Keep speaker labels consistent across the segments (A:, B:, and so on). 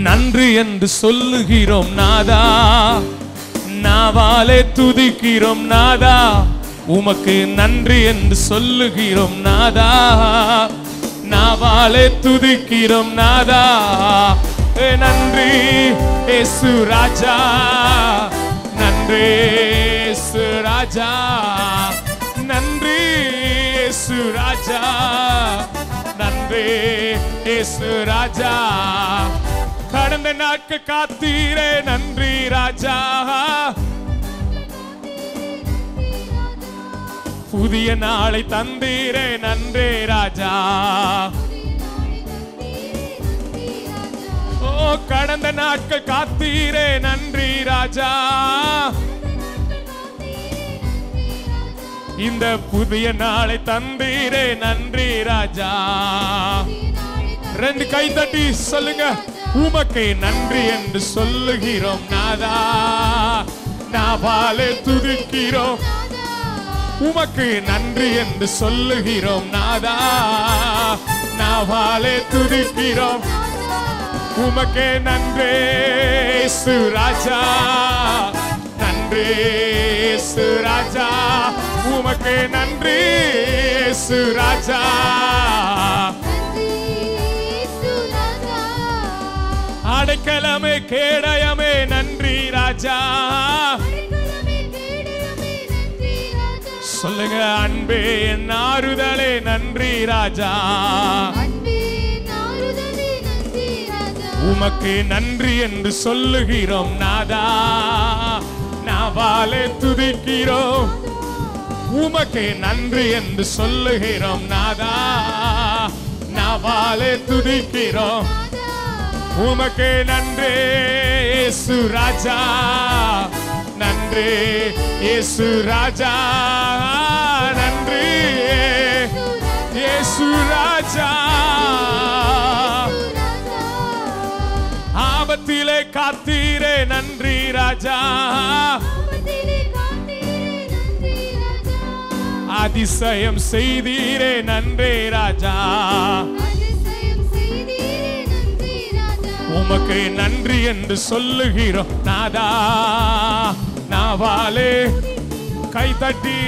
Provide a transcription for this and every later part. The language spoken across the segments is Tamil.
A: நன்றி என்று சொல்லுகிறோம் நாதா, நாவாலே துதிக்கிறோம் நாதா, உமக்கு நன்றி என்று சொல்லுகிறோம் நாதா, நாவாலே துதிக்கிறோம் நாதா. நன்றி இயேசு ராஜா, நன்றி இயேசு ராஜா, நன்றி இயேசு ராஜா, நன்றி இயேசு ராஜா. கடந்த நாட்கள் காத்தீரே நன்றி ராஜா, புதிய நாளை தந்தீரே நன்றி ராஜா. ஓ கடந்த நாட்கள் காத்தீரே நன்றி ராஜா, இந்த புதிய நாளை தந்தீரே நன்றி ராஜா. ரெண்டு கை தட்டி சொல்லுங்க, உமக்கு நன்றி என்று சொல்லுகிறோம் நாதா, நாவாலே துதிக்கிறோம், உமக்கு நன்றி என்று சொல்லுகிறோம் நாதா, நாவாலே துதிக்கிறோம், உமக்கு நன்றி இயேசு ராஜா, நன்றி இயேசு ராஜா, உமக்கு நன்றி இயேசு ராஜா. அடைக்கலமே கேடயமே நன்றி ராஜா, சொல்லுங்க அன்பே என் ஆறுதலே நன்றி ராஜா, உமக்கு நன்றி என்று சொல்லுகிறோம் நாதா, நாவாலே துதிக்கிறோம், உமக்கு நன்றி என்று சொல்லுகிறோம் நாதா, நாவாலே துதிக்கிறோம், உமக்கு நன்றி இயேசு ராஜா, நன்றி இயேசு ராஜா, நன்றி இயேசு ராஜா. ஆபத்திலே காத்தீரே நன்றி ராஜா, அதிசயம் செய்தீரே நன்றி ராஜா, உமக்கு நன்றி என்று சொல்லுகிறோம் நாதா, நாவாலே கை தட்டி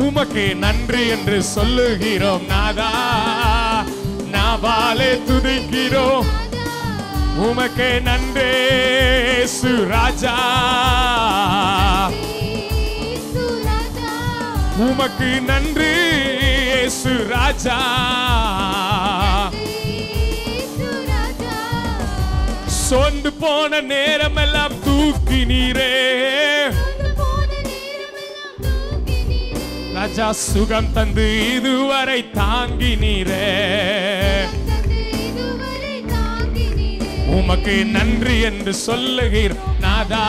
A: உமக்கு நன்றி என்று சொல்லுகிறோம் நாதா, நாவாலே துதிக்கிறோம், உமக்கு நன்றி இயேசு ராஜா, உமக்கு நன்றி இயேசு ராஜா. சொந்து போன நேரமெல்லாம் தூக்கினீரே ராஜா, சுகம் தந்து இதுவரை தாங்கினீரே, உமக்கு நன்றி என்று சொல்லுகிறோம் நாதா,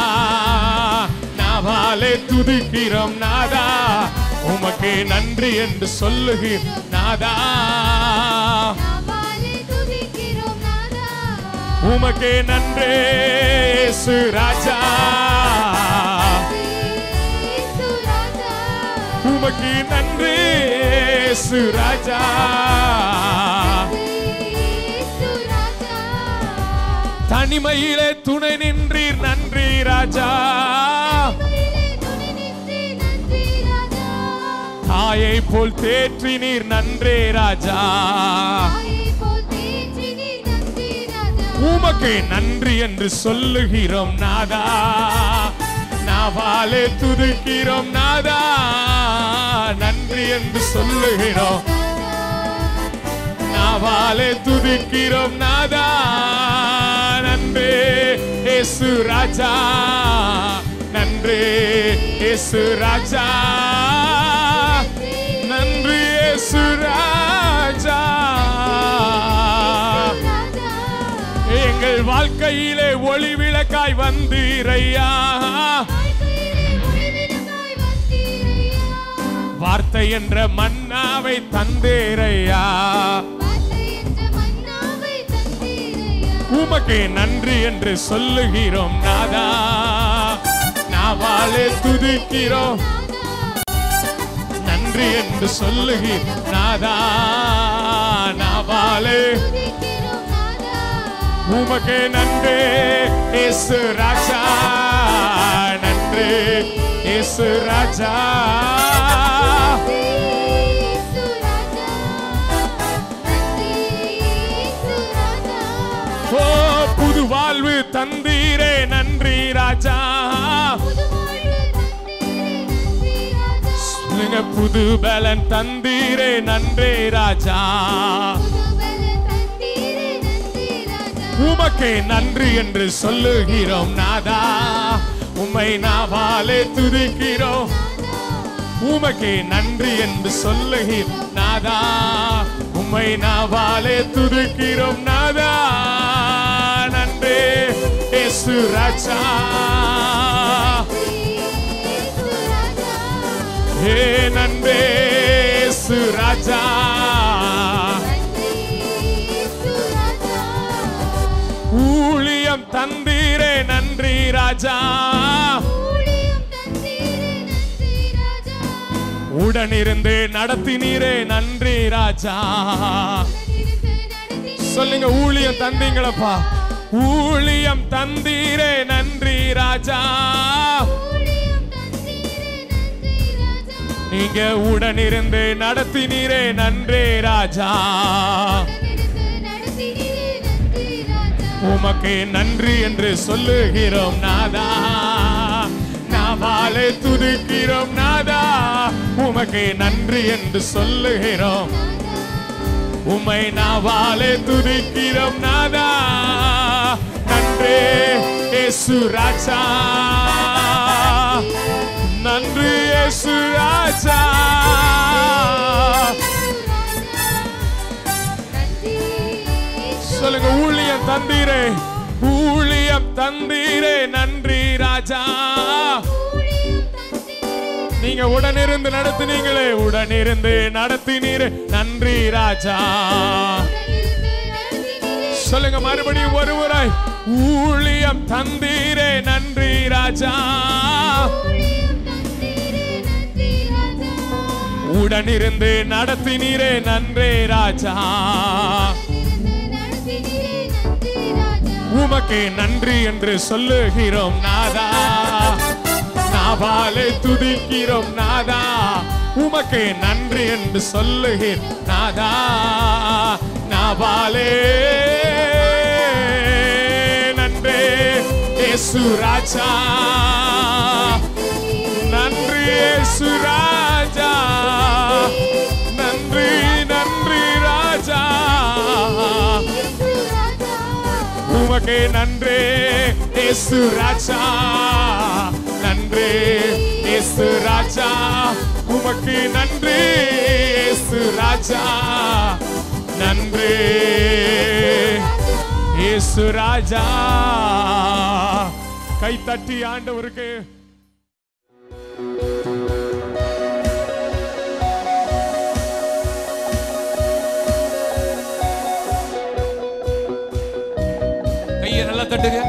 A: நாவாலே துதிக்கிறோம் நாதா, உமக்கு நன்றி என்று சொல்லுகிறோம் நாதா, உமக்கு நன்றி இயேசு ராஜா, உமக்கு நன்றி இயேசு ராஜா. தனிமையிலே துணை நின்றீர் நன்றி ராஜா, தாயை போல் தேற்றினீர் நன்றி ராஜா, உமக்கு நன்றி என்று சொல்லுகிறோம் நாதா, நாவாலே துதிக்கிறோம் நாதா, நன்றி என்று சொல்லுகிறோம், நாவாலே துதிக்கிறோம் நாதா, நன்றி இயேசு ராஜா, நன்றி இயேசு ராஜா, நன்றி இயேசு ராஜா. எங்கள் வாழ்க்கையிலே ஒளி விளக்காய் வந்தீரையா, வார்த்தை என்ற மன்னாவை தந்தேரையா, உமக்கு நன்றி என்று சொல்லுகிறோம் நாதா, நாவாலே துதிக்கிறோம், நன்றி என்று சொல்லுகிறோம் நாதா, நாவாலே உமக்கே நன்றி இயேசு ராஜா, நன்றி இயேசு ராஜா. ஓ புது வாழ்வு தந்தீரே நன்றி ராஜா, சொல்லுங்க புது பலன் தந்தீரே நன்றி ராஜா. உமக்கே நன்றி என்று சொல்லுகிறோம் நாதா, உம்மை நாவாலே துதிக்கிறோம். உமக்கே நன்றி என்று சொல்லுகிறோம் நாதா, உம்மை நாவாலே துதிக்கிறோம் நாதா. நன்றி இயேசு ராஜா, ஏ நன்றி இயேசு ராஜா. ஊழியம் தந்தீரே நன்றி ராஜா, உடனிருந்து நடத்தினீரே நன்றி ராஜா. சொல்லுங்க ஊழியம் தந்தீங்களப்பா, ஊழியம் தந்தீரே நன்றி ராஜா. நீங்க உடனிருந்து நடத்தினீரே நன்றி ராஜா. உமக்கு நன்றி என்று சொல்லுகிறோம் நாதா, நாவாலே துதிக்கிறோம் நாதா. உமக்கு நன்றி என்று சொல்லுகிறோம், உம்மை நாவாலே துதிக்கிறோம் நாதா. நன்றி இயேசு ராஜா, நன்றி இயேசு ராஜா. சொல்லுங்க ஊழியம் தந்தீரே, ஊழியம் தந்தீரே நன்றி ராஜா. நீங்க உடனிருந்து நடத்தினீங்களே, உடனிருந்து நடத்தினீரே நன்றி ராஜா. சொல்லுங்க மறுபடியும் ஒருமுறை, ஊழியம் தந்தீரே நன்றி ராஜா. உடனிருந்து நடத்தினீரே நன்றி ராஜா. உமக்கே நன்றி என்று சொல்லுகிறோம் நாதா, நாவாலே துதிக்கிறோம் நாதா. உமக்கே நன்றி என்று சொல்லுகிறோம் நாதா, நாவாலே. நன்றி இயேசு ராஜா, நன்றி இயேசு ராஜா. நன்றி நன்றி ராஜா, உமக்கே நன்றி இயேசு ராஜா. நன்றி இயேசு ராஜா, உமக்கு நன்றி இயேசு ராஜா. நன்றி இயேசு ராஜா. கை தட்டி ஆண்டவருக்கு கையை நல்லா தட்டுங்க.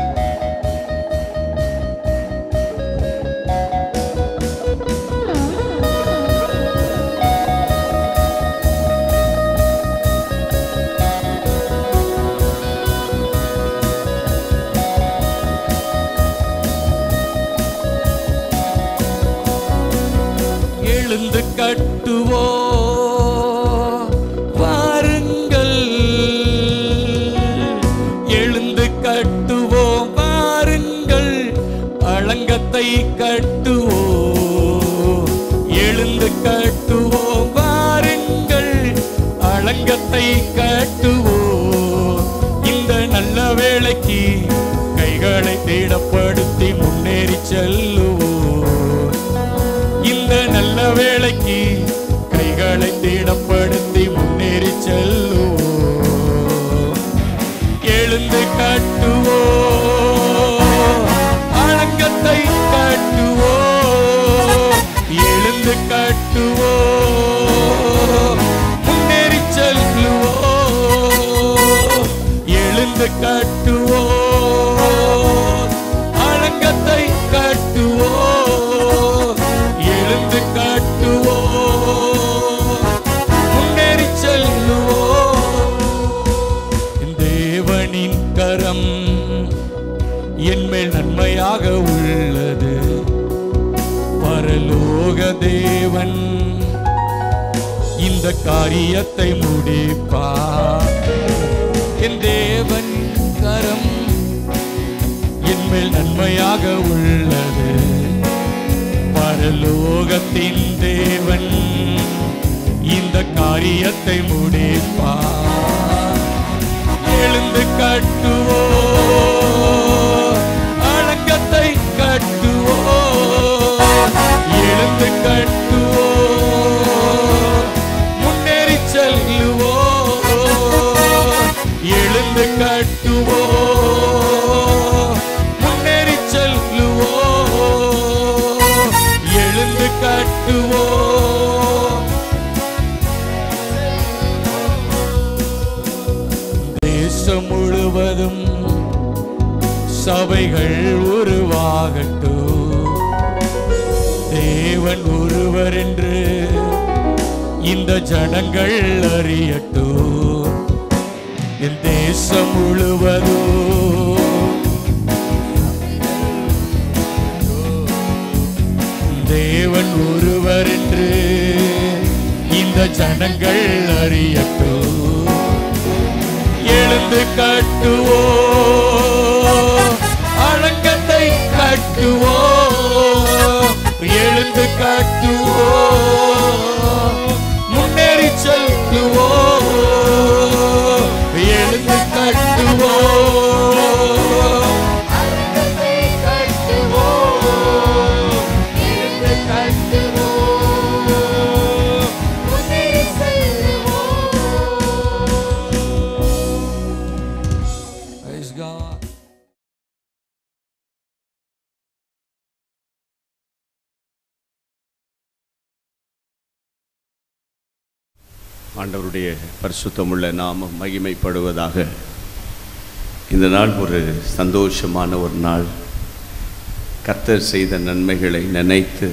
A: எழுந்து கட்டுவோ வாருங்கள், எழுந்து கட்டுவோ வாருங்கள், அலங்கத்தை கட்டுவோ. எழுந்து கட்டுவோ வாருங்கள், அலங்கத்தை கட்டுவோ. இந்த நல்ல வேளைக்கு கைகளை திடப்படுத்தி முன்னேறி செல்லுவோ. இந்த நல்ல வேளைக்கு கைகளை திடப்படுத்தி முன்னேறி செல்லுவோம். எழுந்து கட்டுவோ, அலங்கத்தை கட்டுவோ. எழுந்து கட்டுவோ, முன்னேறி செல்லுவோ. எழுந்து கட்டுவோ, அலங்கத்தை கட்டுவோ. எழுந்து கட்டுவோ,
B: என்மேல் நன்மையாக உள்ளது. பரலோக தேவன் இந்த காரியத்தை முடிப்பார். என் தேவன் கரம் என்மேல் நன்மையாக உள்ளது. பரலோகத்தின் தேவன் இந்த காரியத்தை முடிப்பார். எழுந்து கட்டுவோ, அடக்கத்தை கட்டுவோ, எழுந்து கட்டுவோ, முன்னேறி செல்லுவோ, எழுந்து கட்டுவோ, முன்னேறி செல்லுவோ, எழுந்து கட்டுவோ. தேசம் முழுவதும் சபைகள் உருவாகட்டும். தேவன் ஒருவர் என்று இந்த ஜனங்கள் அறியட்டும். என் தேசம் முழுவதும் தேவன் ஒருவர் என்று இந்த ஜனங்கள் அறியட்டும். எழுந்து கட்டுவோ, அடக்கத்தை கட்டுவோ, எழுந்து கட்டுவோ, முன்னேறி செல்லுவோ, எழுந்து கட்டுவோ, அடக்கத்தை கட்டுவோ, எழுந்து கட்டுவோ, முன்னேறி செல்லுவோ. Praise God.
C: ஆண்டவருடைய பரிசுத்தமுள்ள நாமம் மகிமைப்படுவதாக. இந்த நாள் ஒரு சந்தோஷமான ஒரு நாள். கர்த்தர் செய்த நன்மைகளை நினைத்து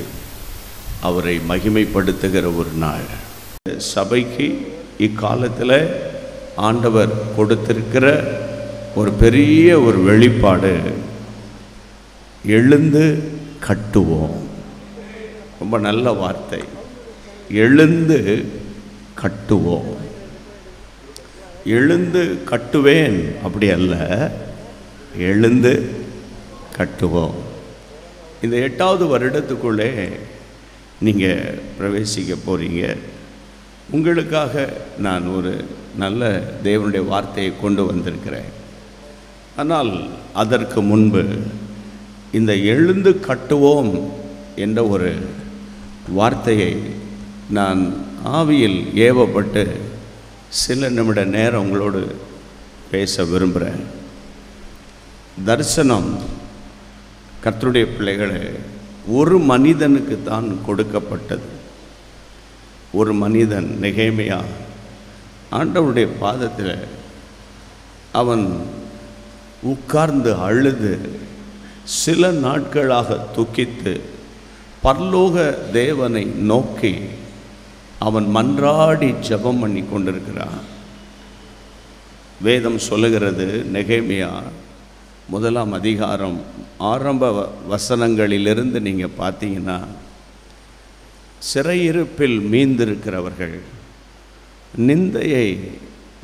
C: அவரை மகிமைப்படுத்துகிற ஒரு நாள். சபைக்கு இக்காலத்தில் ஆண்டவர் கொடுத்திருக்கிற ஒரு பெரிய ஒரு வெளிப்பாடு, எழுந்து கட்டுவோம். ரொம்ப நல்ல வார்த்தை. எழுந்து கட்டுவோம். எழுந்து கட்டுவேன் அப்படி அல்ல, எழுந்து கட்டுவோம். இந்த 8வது வருடத்துக்குள்ளே நீங்கள் பிரவேசிக்க போகிறீங்க. உங்களுக்காக நான் ஒரு நல்ல தேவனுடைய வார்த்தையை கொண்டு வந்திருக்கிறேன். ஆனால் அதற்கு முன்பு இந்த எழுந்து கட்டுவோம் என்ற ஒரு வார்த்தையை நான் ஆவியில் ஏவப்பட்டு சில நிமிட நேரம் உங்களோடு பேச விரும்புகிறேன். தரிசனம் கர்த்தருடைய பிள்ளைகளே ஒரு மனிதனுக்கு தான் கொடுக்கப்பட்டது. ஒரு மனிதன் நெகேமியா ஆண்டவருடைய பாதத்தில் அவன் உட்கார்ந்து அழுது சில நாட்களாக துக்கித்து பரலோக தேவனை நோக்கி அவன் மன்றாடி ஜெபம் பண்ணி கொண்டிருக்கிறான். வேதம் சொல்லுகிறது, நெகேமியா 1ஆம் அதிகாரம் ஆரம்ப வசனங்களிலிருந்து நீங்கள் பார்த்தீங்கன்னா, சிறையிருப்பில் மீந்திருக்கிறவர்கள் நிந்தையை,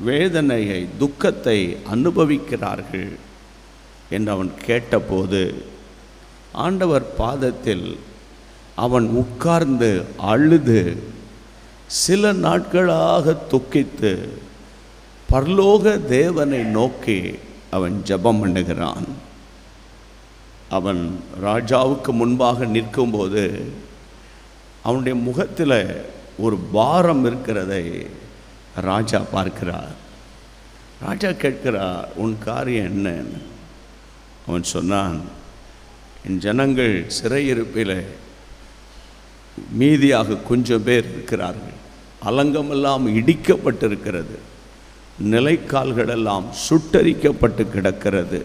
C: வேதனையை, துக்கத்தை அனுபவிக்கிறார்கள் என்று அவன் கேட்டபோது ஆண்டவர் பாதத்தில் அவன் உட்கார்ந்து அழுது சில நாட்களாக துக்கித்து பரலோக தேவனை நோக்கி அவன் ஜெபம் பண்ணுகிறான். அவன் ராஜாவுக்கு முன்பாக நிற்கும்போது அவனுடைய முகத்தில் ஒரு பாரம் இருக்கிறதை ராஜா பார்க்கிறார். ராஜா கேட்கிறார், உன் காரியம் என்னன்னு? அவன் சொன்னான், என் ஜனங்கள் சிறையிருப்பில் மீதியாக கொஞ்சம் பேர் இருக்கிறார்கள். அலங்கமெல்லாம் இடிக்கப்பட்டிருக்கிறது, நிலைக்கால்களெல்லாம் சுட்டரிக்கப்பட்டு கிடக்கிறது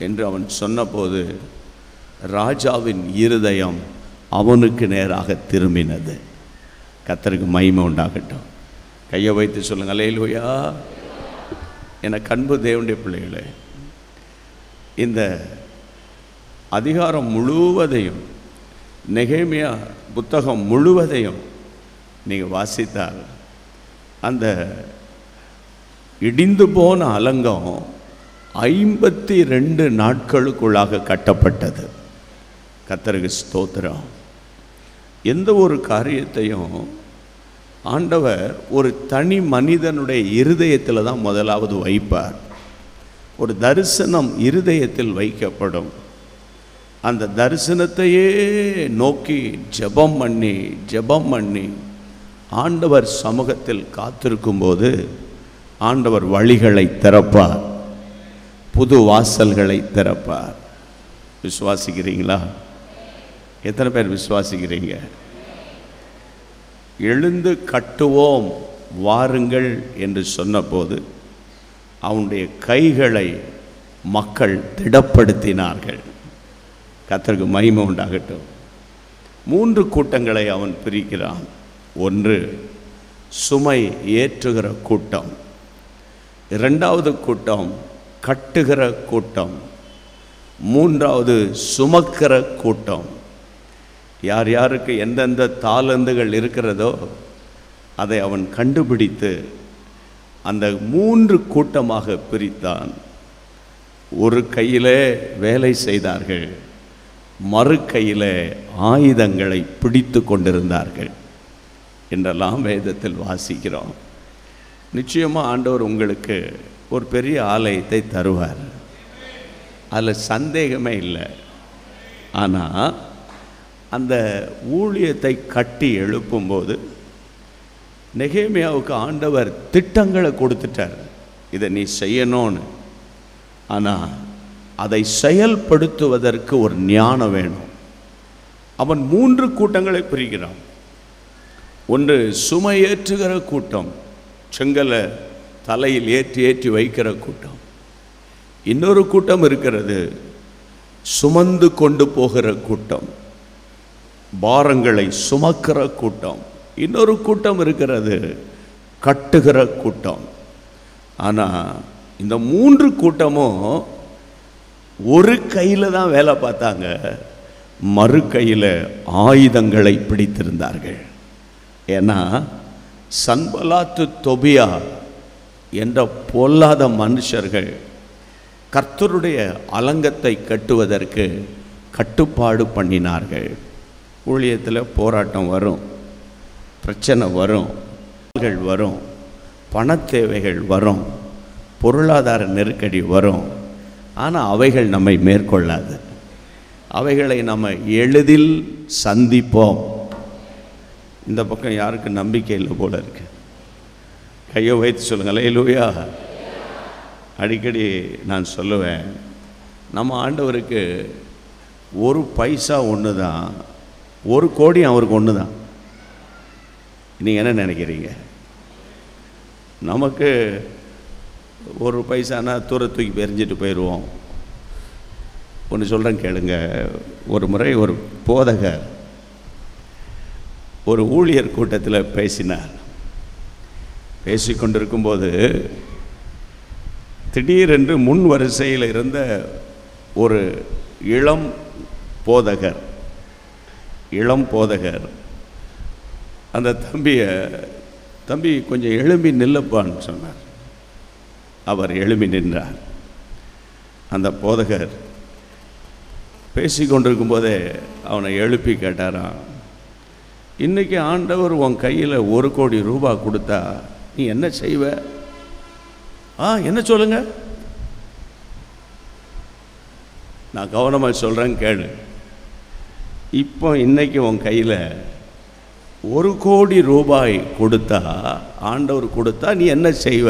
C: என்று அவன் சொன்னபோது ராஜாவின் இருதயம் அவனுக்கு நேராக திரும்பினது. கர்த்தருக்கு மகிமை உண்டாகட்டும். கையை வைத்து சொல்லுங்கள், அல்லேலூயா. எனக்கு அன்பு தேவனுடைய பிள்ளைகளே, இந்த அதிகாரம் முழுவதையும், நெகேமியா புத்தகம் முழுவதையும் நீங்கள் வாசித்தால் அந்த இடிந்து போன அலங்கம் 52 நாட்களுக்குள்ளாக கட்டப்பட்டது. கர்த்தருக்கு ஸ்தோத்திரம். எந்த ஒரு காரியத்தையும் ஆண்டவர் ஒரு தனி மனிதனுடைய இருதயத்தில் தான் முதலாவது வைப்பார். ஒரு தரிசனம் இருதயத்தில் வைக்கப்படும். அந்த தரிசனத்தையே நோக்கி ஜெபம் பண்ணி ஆண்டவர் சமூகத்தில் காத்திருக்கும்போது ஆண்டவர் வழிகளை திறப்பார், புது வாசல்களை திறப்பார். விசுவாசிக்கிறீங்களா? எத்தனை பேர் விசுவாசிக்கிறீங்க? எழுந்து கட்டுவோம் வாருங்கள் என்று சொன்னபோது அவனுடைய கைகளை மக்கள் திடப்படுத்தினார்கள். கர்த்தருக்கு மகிமை உண்டாகட்டும். 3 கூட்டங்களை அவன் பிரிக்கிறான். ஒன்று சுமை ஏற்றுகிற கூட்டம், 2வது கூட்டம் கட்டுகிற கூட்டம், 3வது சுமக்கிற கூட்டம். யார் யாருக்கு எந்தெந்த தாளந்துகள் இருக்கிறதோ அதை அவன் கண்டுபிடித்து அந்த 3 கூட்டமாக பிரித்தான். ஒரு கையிலே வேலை செய்தார்கள், மறு கையிலே ஆயுதங்களை பிடித்து கொண்டிருந்தார்கள் என்றெல்லாம் வேதத்தில் வாசிக்கிறோம். நிச்சயமாக ஆண்டவர் உங்களுக்கு ஒரு பெரிய ஆலயத்தை தருவார், அதில் சந்தேகமே இல்லை. ஆனால் அந்த ஊழியத்தை கட்டி எழுப்பும்போது நெகேமியாவுக்கு ஆண்டவர் திட்டங்களை கொடுத்துட்டார், இதை நீ செய்யணும்னு. ஆனால் அதை செயல்படுத்துவதற்கு ஒரு ஞானம் வேணும். அவன் 3 கூட்டங்களை பிரிக்கிறான். ஒன்று சுமை ஏற்றுகிற கூட்டம், செங்கலை தலையில் ஏற்றி வைக்கிற கூட்டம். இன்னொரு கூட்டம் இருக்கிறது சுமந்து கொண்டு போகிற கூட்டம், பாரங்களை சுமக்கிற கூட்டம். இன்னொரு கூட்டம் இருக்கிறது கட்டுகிற கூட்டம். ஆனால் இந்த 3 கூட்டமும் ஒரு கையில் தான் வேலை பார்த்தாங்க, மறு கையில் ஆயுதங்களை பிடித்திருந்தார்கள். ஏன்னா சன்பலாத்து தொபியா என்ற பொல்லாத மனுஷர்கள் கர்த்தருடைய அலங்கத்தை கட்டுவதற்கு கட்டுப்பாடு பண்ணினார்கள். ஊழியத்தில் போராட்டம் வரும், பிரச்சனை வரும், பணத்தேவைகள் வரும், பொருளாதார நெருக்கடி வரும். ஆனால் அவைகள் நம்மை மேற்கொள்ளாது. அவைகளை நம்ம எளிதில் சந்திப்போம். இந்த பக்கம் யாருக்கு நம்பிக்கை இல்லை போல இருக்கு? கையை வைத்து சொல்லுங்கள், அல்லேலூயா. அடிக்கடி நான் சொல்லுவேன், நம்ம ஆண்டவருக்கு 1 பைசா ஒன்று தான், 1 கோடி அவருக்கு ஒன்று தான். நீங்கள் என்ன நினைக்கிறீங்க? நமக்கு 1 பைசானா தூரத்துக்கு பெரிஞ்சிட்டு போயிடுவோம். ஒன்று சொல்கிறேன் கேளுங்க. ஒரு முறை ஒரு போதகர் ஒரு ஊழியர் கூட்டத்தில் பேசினார். பேசிக்கொண்டிருக்கும்போது திடீரென்று முன் வரிசையில் இருந்த ஒரு இளம் போதகர் அந்த தம்பி கொஞ்சம் எழும்பி நில்லப்பான்னு சொன்னார். அவர் எழும்பி நின்றார். அந்த போதகர் பேசிக்கொண்டிருக்கும் போதே அவனை எழுப்பி கேட்டாராம், இன்றைக்கி ஆண்டவர் உன் கையில் 1 கோடி ரூபாய் கொடுத்தா நீ என்ன செய்வ? என்ன சொல்லுங்க? நான் கவனமாக சொல்கிறேன் கேளு. இப்போ இன்னைக்கு உன் கையில் 1 கோடி ரூபாய் கொடுத்தா, ஆண்டவர் கொடுத்தா நீ என்ன செய்வ?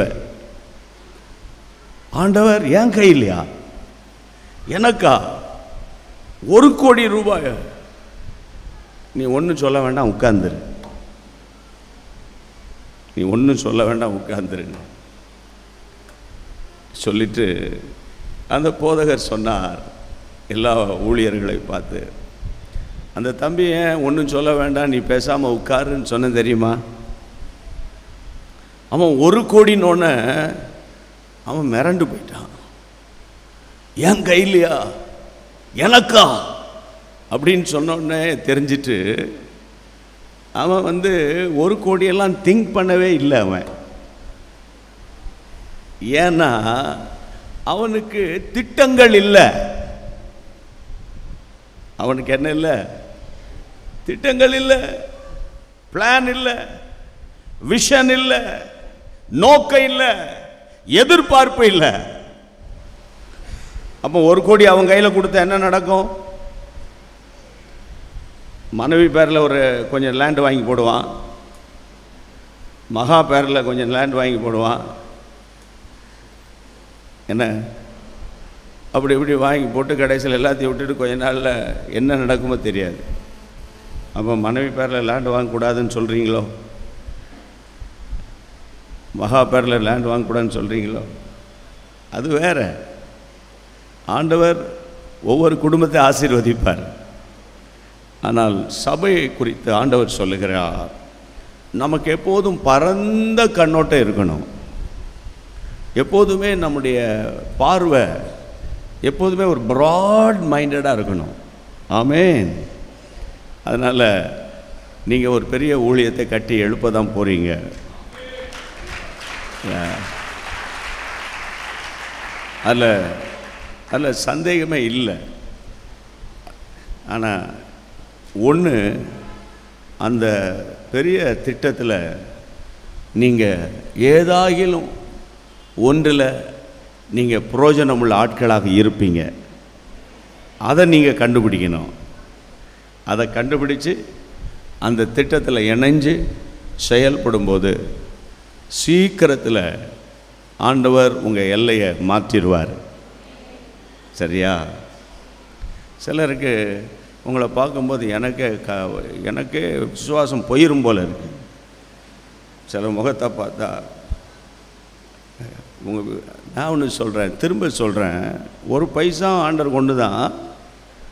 C: ஆண்டவர் என் கையிலையா? எனக்கா 1 கோடி ரூபாய்? நீ ஒன்றும் சொல்ல வேண்டாம், உட்கார்ந்துரு. நீ ஒன்றும் சொல்ல வேண்டாம், உட்கார்ந்துரு சொல்லிட்டு அந்த போதகர் சொன்னார் எல்லா ஊழியர்களை பார்த்து, அந்த தம்பி ஏன் ஒன்றும் சொல்ல வேண்டாம், நீ பேசாமல் உட்காருன்னு சொன்ன தெரியுமா? அவன் 1 கோடினோடனே அவன் மிரண்டு போயிட்டான். என் கையிலையா, எனக்கா அப்படின்னு சொன்னோடனே தெரிஞ்சிட்டு அவன் வந்து 1 கோடியெல்லாம் திங்க் பண்ணவே இல்லை அவன். ஏன்னா அவனுக்கு திட்டங்கள் இல்லை. அவனுக்கு என்ன இல்லை? திட்டங்கள் இல்லை, பிளான் இல்லை, விஷன் இல்லை, நோக்கம் இல்லை, எதிர்பார்ப்பு இல்லை. அப்போ 1 கோடி அவன் கையில் கொடுத்தா என்ன நடக்கும்? மனைவி பேரில் கொஞ்சம் லேண்ட் வாங்கி போடுவான், மகா பேரில் கொஞ்சம் லேண்ட் வாங்கி போடுவான். என்ன அப்படி இப்படி வாங்கி போட்டு கடைசியில் எல்லாத்தையும் விட்டுட்டு கொஞ்ச நாளில் என்ன நடக்குமோ தெரியாது. அப்போ மனைவி பேரில் லேண்ட் வாங்கக்கூடாதுன்னு சொல்கிறீங்களோ? மகா பேரில் லேண்ட் வாங்கக்கூடாதுன்னு சொல்கிறீங்களோ? அது வேற. ஆண்டவர் ஒவ்வொரு குடும்பத்தை ஆசீர்வதிப்பார். ஆனால் சபையை குறித்து ஆண்டவர் சொல்லுகிறார், நமக்கு எப்போதும் பரந்த கண்ணோட்டம் இருக்கணும். எப்போதுமே நம்முடைய பார்வை எப்போதுமே ஒரு ப்ராட் மைண்டடாக இருக்கணும். ஆமென். அதனால் நீங்கள் ஒரு பெரிய ஊழியத்தை கட்டி எழுப்ப தான் போகிறீங்க. அதில் சந்தேகமே இல்லை. ஆனால் ஒன்று, அந்த பெரிய திட்டத்தில் நீங்கள் ஏதாகிலும் ஒன்றில் நீங்கள் பிரயோஜனமுள்ள ஆட்களாக இருப்பீங்க. அதை நீங்கள் கண்டுபிடிக்கணும். அதை கண்டுபிடிச்சு அந்த திட்டத்தில் இணைஞ்சு செயல்படும்போது சீக்கிரத்தில் ஆண்டவர் உங்கள் எல்லையை மாற்றிடுவார். சரியா? சிலருக்கு உங்களை பார்க்கும்போது எனக்கே விசுவாசம் போயிடும் போல இருக்குது. சில முகத்தை பார்த்தா நான் ஒன்று சொல்கிறேன், திரும்ப சொல்கிறேன், 1 பைசா ஆண்டவர் கொண்டு தான்.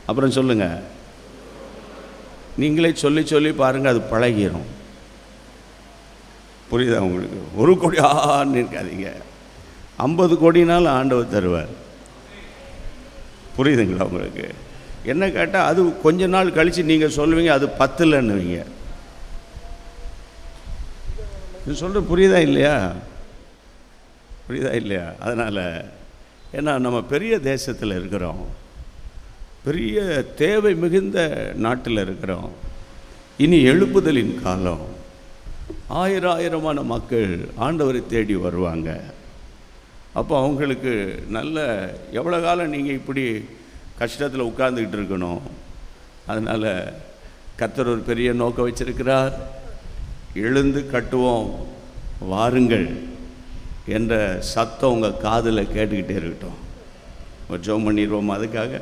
C: அப்புறம் சொல்லுங்கள், நீங்களே சொல்லி சொல்லி பாருங்கள், அது பழகிடும். புரியுதா உங்களுக்கு? 1 கோடி ஆன்னு இருக்காதீங்க, 50 கோடினாலும் ஆண்டவர் தருவார். புரியுதுங்களா உங்களுக்கு? என்ன கேட்டால் அது கொஞ்ச நாள் கழித்து நீங்கள் சொல்லுவீங்க அது 10இல்லைன்னுவீங்க. இது சொல்கிற புரியுதா இல்லையா? புரியுதா இல்லையா? அதனால் ஏன்னா நம்ம பெரிய தேசத்தில் இருக்கிறோம், பெரிய தேவை மிகுந்த நாட்டில் இருக்கிறோம். இனி எழுப்புதலின் காலம். ஆயிரமான மக்கள் ஆண்டவரை தேடி வருவாங்க. அப்போ அவங்களுக்கு நல்ல எவ்வளோ காலம் நீங்கள் இப்படி கஷ்டத்தில் உட்கார்ந்துக்கிட்டு இருக்கணும்? அதனால் கர்த்தர் ஒரு பெரிய நோக்கம் வச்சிருக்கிறார். எழுந்து கட்டுவோம் வாருங்கள் என்ற சத்தம் உங்கள் காதில் கேட்டுக்கிட்டே இருக்கட்டும். ஒரு ஜெபம் பண்ணிடுவோம். அதுக்காக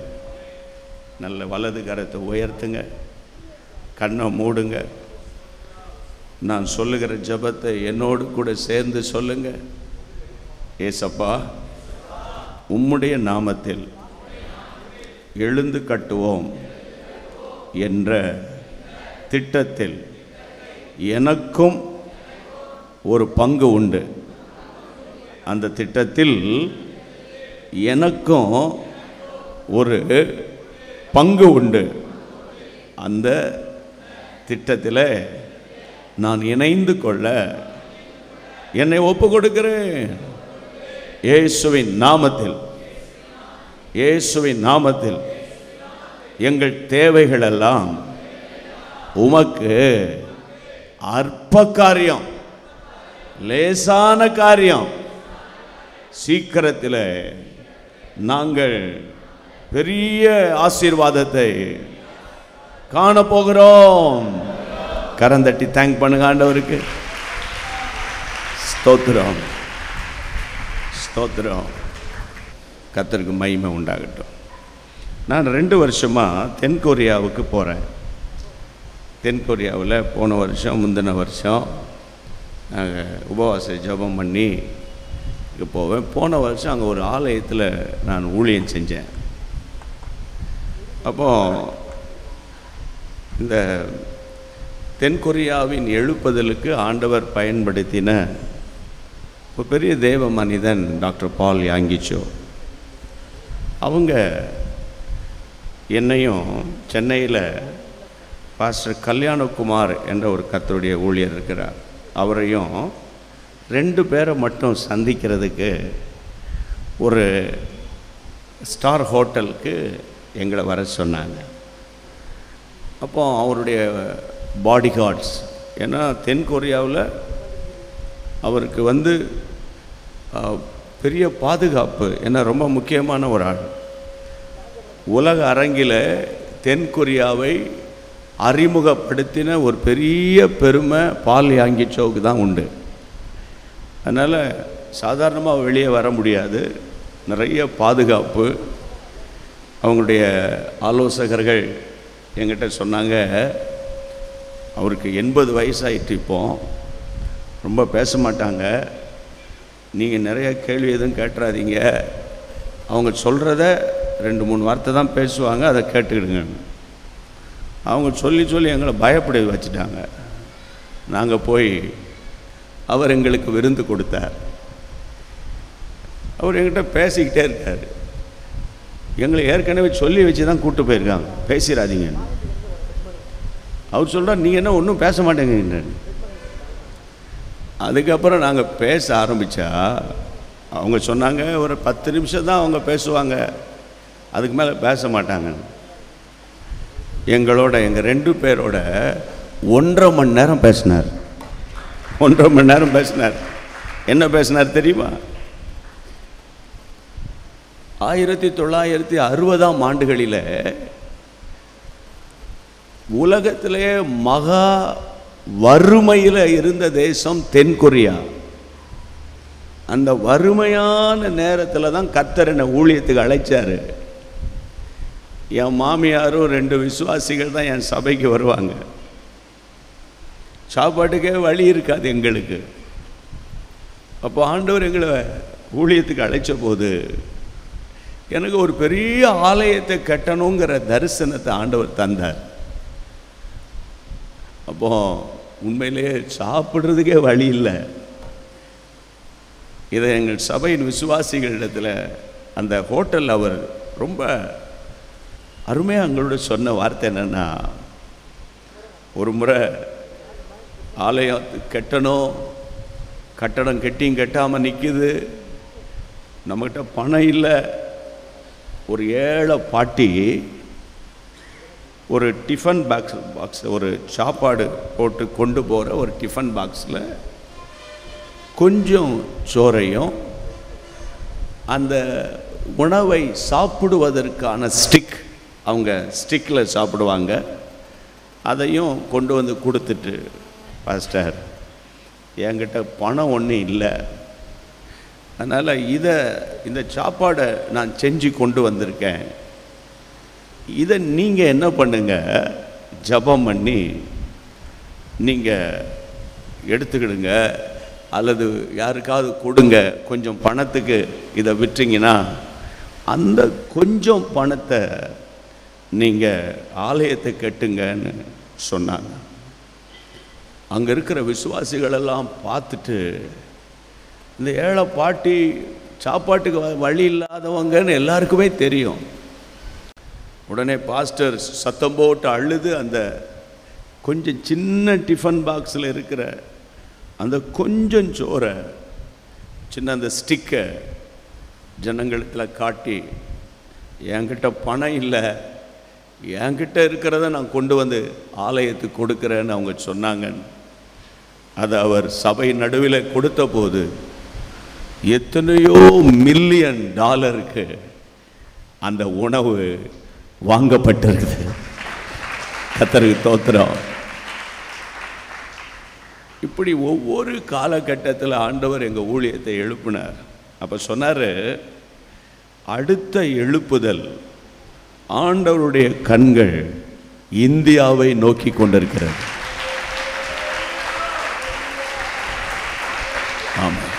C: நல்ல வலது கரத்தை உயர்த்துங்க, கண்ணை மூடுங்க. நான் சொல்லுகிற ஜெபத்தை என்னோடு கூட சேர்ந்து சொல்லுங்க. ஏசப்பா, உம்முடைய நாமத்தில் எழுந்து கட்டுவோம் என்ற திட்டத்தில் எனக்கும் ஒரு பங்கு உண்டு. அந்த திட்டத்தில் எனக்கும் ஒரு பங்கு உண்டு. அந்த திட்டத்தில் நான் இணைந்து கொள்ள என்னை ஒப்பு கொடுக்கிறேன். இயேசுவின் நாமத்தில், இயேசுவின் நாமத்தில் எங்கள் தேவைகளெல்லாம் உமக்கு அற்ப காரியம், லேசான காரியம். சீக்கிரத்தில் நாங்கள் பெரிய ஆசீர்வாதத்தை காணப்போகிறோம். கரந்தட்டி தேங்க் பண்ணுங்க ஆண்டவருக்கு. ஸ்தோத்திரம், ஸ்தோத்திரம். கர்த்தருக்கு மகிமை உண்டாகட்டும். நான் 2 வருஷமாக தென்கொரியாவுக்கு போகிறேன். தென்கொரியாவில் போன வருஷம் முந்தின வருஷம் நாங்கள் உபவாச ஜெபம் பண்ணி போவேன். போன வருஷம் அங்கே ஒரு ஆலயத்தில் நான் ஊழியம் செஞ்சேன். அப்போது இந்த தென்கொரியாவின் எழுப்புதலுக்கு ஆண்டவர் பயன்படுத்தின ஒரு பெரிய தேவ மனிதன் டாக்டர் பால் யாங்கிச்சோ. அவங்க என்னையும் சென்னையில் பாஸ்டர் கல்யாணகுமார் என்ற ஒரு கர்த்தருடைய ஊழியர் இருக்கிறார், அவரையும் 2 பேரை மட்டும் சந்திக்கிறதுக்கு ஒரு ஸ்டார் ஹோட்டலுக்கு எங்களை வர சொன்னாங்க. அப்போ அவருடைய பாடி கார்ட்ஸ், ஏன்னா தென்கொரியாவில் அவருக்கு பெரிய பாதுகாப்பு, ஏன்னா ரொம்ப முக்கியமான ஒரு ஆள். உலக அரங்கில் தென்கொரியாவை அறிமுகப்படுத்தின ஒரு பெரிய பெருமை பால் யாங்கிச்சோவுக்கு தான் உண்டு. அதனால் சாதாரணமாக வெளியே வர முடியாது, நிறைய பாதுகாப்பு. அவங்களுடைய ஆலோசகர்கள் என்கிட்ட சொன்னாங்க, அவருக்கு 80 வயசாகிட்டு, இப்போ ரொம்ப பேச மாட்டாங்க, நீங்கள் நிறைய கேள்வி எதுவும் கேட்டுறாதீங்க, அவங்க சொல்கிறத 2-3 வார்த்தை தான் பேசுவாங்க, அதை கேட்டுக்கிடுங்க. அவங்க சொல்லி எங்களை பயப்பட வச்சுட்டாங்க. நாங்கள் போய் அவர் எங்களுக்கு விருந்து கொடுத்தார். அவர் எங்கிட்ட பேசிக்கிட்டே இருக்கார். எங்களை ஏற்கனவே சொல்லி வச்சு தான் கூப்பிட்டு போயிருக்காங்க, பேசிடாதீங்க. அவர் சொல்கிறார், நீங்கள் என்ன ஒன்றும் பேச மாட்டேங்க. அதுக்கப்புறம் நாங்கள் பேச ஆரம்பித்தா அவங்க சொன்னாங்க, ஒரு 10 நிமிஷம் தான் அவங்க பேசுவாங்க, அதுக்கு மேலே பேச மாட்டாங்க. எங்களோட எங்கள் 2 பேரோட 1.5 மணி நேரம் பேசினார். 1.5 மணி நேரம் பேசினார். என்ன பேசினார் தெரியுமா? 1960ஆம் ஆண்டுகளில் உலகத்திலே மகா வறுமையில் இருந்த தேசம் தென்கொரியா. அந்த வறுமையான நேரத்தில் தான் கர்த்தர் என்னை ஊழியத்துக்கு அழைச்சார். என் மாமியாரும் 2 விசுவாசிகள் தான் என் சபைக்கு வருவாங்க. சாப்பாட்டுக்கே வழி இருக்காது எங்களுக்கு. அப்போ ஆண்டவர் எங்களை ஊழியத்துக்கு அழைச்ச போது எனக்கு ஒரு பெரிய ஆலயத்தை கட்டணுங்கிற தரிசனத்தை ஆண்டவர் தந்தார். அப்போ உண்மையிலே சாப்பிட்றதுக்கே வழி இல்லை. இதை எங்கள் சபையின் விசுவாசிகளிடத்தில் அந்த ஹோட்டல் அவர் ரொம்ப அருமையாக எங்களோட சொன்ன வார்த்தை என்னென்னா, ஒரு முறை ஆலயம் கட்டணும், கட்டடம் கட்டியும் கட்டாமல் நிற்கிது, நம்மகிட்ட பணம் இல்லை. ஒரு ஏழை பாட்டி ஒரு டிஃபன் பாக்ஸ் ஒரு சாப்பாடு போட்டு கொண்டு போகிற ஒரு டிஃபன் பாக்ஸில் கொஞ்சம் சோறையும் அந்த உணவை சாப்பிடுவதற்கான ஸ்டிக், அவங்க ஸ்டிக்கில் சாப்பிடுவாங்க, அதையும் கொண்டு வந்து கொடுத்துட்டு, பாஸ்டர் என்கிட்ட பணம் ஒன்றும் இல்லை, அதனால் இந்த சாப்பாடை நான் செஞ்சு கொண்டு வந்திருக்கேன், இதை நீங்கள் என்ன பண்ணுங்க, ஜெபம் பண்ணி நீங்கள் எடுத்துக்கிடுங்க, அல்லது யாருக்காவது கொடுங்க, கொஞ்சம் பணத்துக்கு இதை விற்றீங்கன்னா அந்த கொஞ்சம் பணத்தை நீங்கள் ஆலயத்தை கட்டுங்கன்னு சொன்னாங்க. அங்கே இருக்கிற விசுவாசிகளெல்லாம் பார்த்துட்டு, இந்த ஏழை பாட்டி சாப்பாட்டுக்கு வழி இல்லாதவங்கன்னு எல்லாருக்குமே தெரியும். உடனே பாஸ்டர் சத்தம் போட்டு அழுது அந்த கொஞ்சம் சின்ன டிஃபன் பாக்ஸில் இருக்கிற அந்த கொஞ்சம் சோறை, சின்ன அந்த ஸ்டிக்கை ஜனங்களிடத்தில் காட்டி, என்கிட்ட பணம் இல்லை, என்கிட்ட இருக்கிறத நான் கொண்டு வந்து ஆலயத்துக்கு கொடுக்குறேன்னு அவங்க சொன்னாங்க. அதை அவர் சபை நடுவில் கொடுத்த போது எத்தனையோ $1,000,000 அந்த உணவு வாங்கப்பட்டிருக்குது. கர்த்தருக்கு ஸ்தோத்திரம். இப்படி ஒவ்வொரு காலகட்டத்தில் ஆண்டவர் எங்கள் ஊழியத்தை எழுப்பினார். அப்போ சொன்னார், அடுத்த எழுப்புதல் ஆண்டவருடைய கண்கள் இந்தியாவை நோக்கி கொண்டிருக்கிறது. ஆமாம்,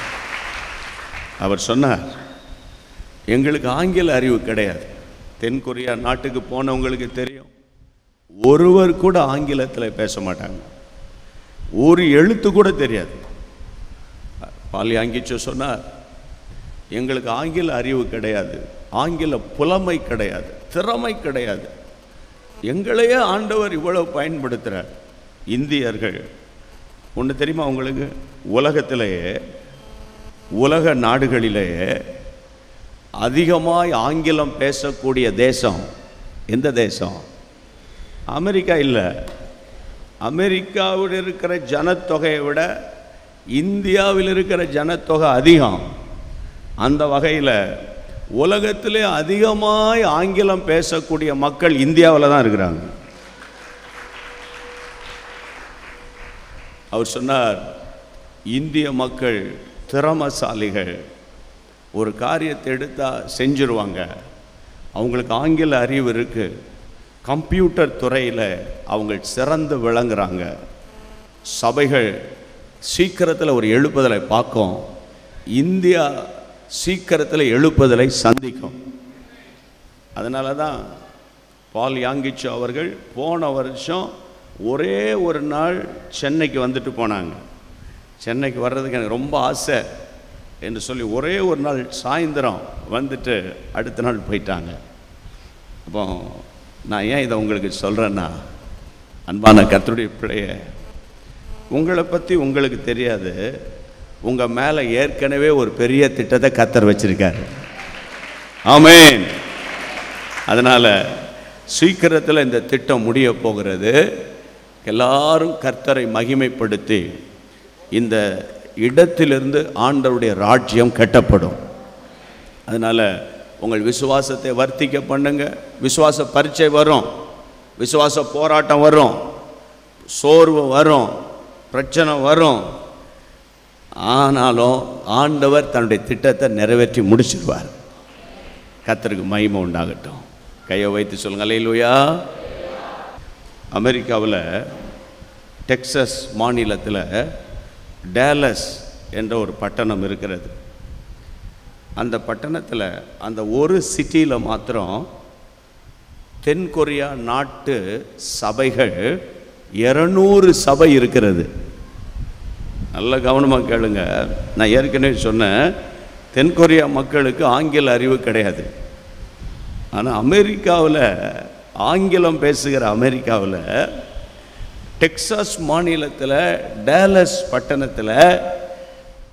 C: அவர் சொன்னார், எங்களுக்கு ஆங்கில அறிவு கிடையாது. தென்கொரியா நாட்டுக்கு போனவங்களுக்கு தெரியும், ஒருவர் கூட ஆங்கிலத்தில் பேச மாட்டாங்க, ஒரு எழுத்து கூட தெரியாது. பால் யாங்கிச்சோ சொன்னார், எங்களுக்கு ஆங்கில அறிவு கிடையாது, ஆங்கில புலமை கிடையாது, திறமை கிடையாது. எங்களையே ஆண்டவர் இவ்வளவு பயன்படுத்துகிறார். இந்தியர்கள் ஒன்று தெரியுமா உங்களுக்கு? உலகத்திலேயே உலக நாடுகளிலேயே அதிகமாய் ஆங்கிலம் பேசக்கூடிய தேசம் எந்த தேசம்? அமெரிக்கா இல்லை. அமெரிக்காவில் இருக்கிற ஜனத்தொகையை விட இந்தியாவில் இருக்கிற ஜனத்தொகை அதிகம். அந்த வகையில் உலகத்திலே அதிகமாய் ஆங்கிலம் பேசக்கூடிய மக்கள் இந்தியாவில் தான் இருக்கிறாங்க. அவர் சொன்னார், இந்திய மக்கள் திறமசாலிகள், ஒரு காரியத்தை எடுத்தால் செஞ்சிருவாங்க, அவங்களுக்கு ஆங்கில அறிவு இருக்குது, கம்ப்யூட்டர் துறையில் அவங்க சிறந்து விளங்குறாங்க, சபைகள் சீக்கிரத்தில் ஒரு எழுப்புதலை பார்க்கும், இந்தியா சீக்கிரத்தில் எழுப்புதலை சந்திக்கும். அதனால தான் பால் யாங்கிச்சு அவர்கள் போன வருஷம் ஒரே ஒரு நாள் சென்னைக்கு வந்துட்டு போனாங்க. சென்னைக்கு வர்றதுக்கு எனக்கு ரொம்ப ஆசை என்று சொல்லி ஒரே ஒரு நாள் சாயந்தரம் வந்துட்டு அடுத்த நாள் போயிட்டாங்க. அப்போ நான் ஏன் இதை உங்களுக்கு சொல்கிறேன்னா, அன்பான கர்த்தருடைய பிள்ளையே, உங்களை பற்றி உங்களுக்கு தெரியாது, உங்கள் மேலே ஏற்கனவே ஒரு பெரிய திட்டத்தை கர்த்தர் வச்சிருக்காரு. ஆமென். அதனால் சீக்கிரத்தில் இந்த திட்டம் முடிய போகிறது. எல்லாரும் கர்த்தரை மகிமைப்படுத்தி இந்த இடத்திலிருந்து ஆண்டவருடைய ராஜ்யம் கட்டப்படும். அதனால் உங்கள் விசுவாசத்தை வர்த்திக்க பண்ணுங்க. விசுவாச பரீட்சை வரும், விசுவாச போராட்டம் வரும், சோர்வு வரும், பிரச்சனை வரும். ஆனாலும் ஆண்டவர் தன்னுடைய திட்டத்தை நிறைவேற்றி முடிச்சிருவார். கர்த்தருக்கு மகிமை உண்டாகட்டும். கையை வைத்து சொல்லுங்க, அல்லேலூயா. அமெரிக்காவில் டெக்சஸ் மாநிலத்தில் டேலஸ் என்ற ஒரு பட்டணம் இருக்கிறது. அந்த பட்டணத்தில் அந்த ஒரு சிட்டியில் மாத்திரம் தென்கொரியா நாட்டு சபைகள் 200 சபை இருக்கிறது. நல்ல கவனமாக கேளுங்க. நான் ஏற்கனவே சொன்னேன், தென்கொரியா மக்களுக்கு ஆங்கில அறிவு கிடையாது. ஆனால் அமெரிக்காவில், ஆங்கிலம் பேசுகிற அமெரிக்காவில் டெக்சாஸ் மாநிலத்தில் டேலஸ் பட்டணத்தில்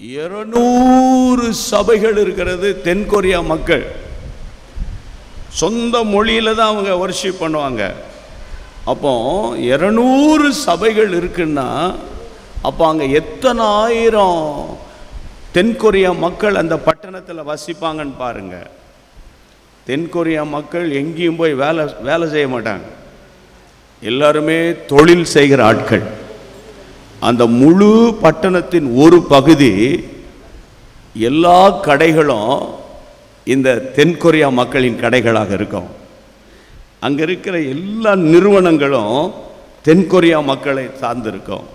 C: 200 சபைகள் இருக்கிறது. தென்கொரியா மக்கள் சொந்த மொழியில் தான் அவங்க வர்ஷிப் பண்ணுவாங்க. அப்போ 200 சபைகள் இருக்குன்னா அப்போ அங்கே எத்தனை ஆயிரம் தென்கொரியா மக்கள் அந்த பட்டணத்தில் வசிப்பாங்கன்னு பாருங்க. தென்கொரியா மக்கள் எங்கேயும் போய் வேலை செய்ய மாட்டாங்க, எல்லாருமே தொழில் செய்கிற ஆட்கள். அந்த முழு பட்டணத்தின் ஒரு பகுதி எல்லா கடைகளும் இந்த தென்கொரியா மக்களின் கடைகளாக இருக்கும். அங்கே இருக்கிற எல்லா நிறுவனங்களும் தென்கொரியா மக்களை சார்ந்திருக்கும்.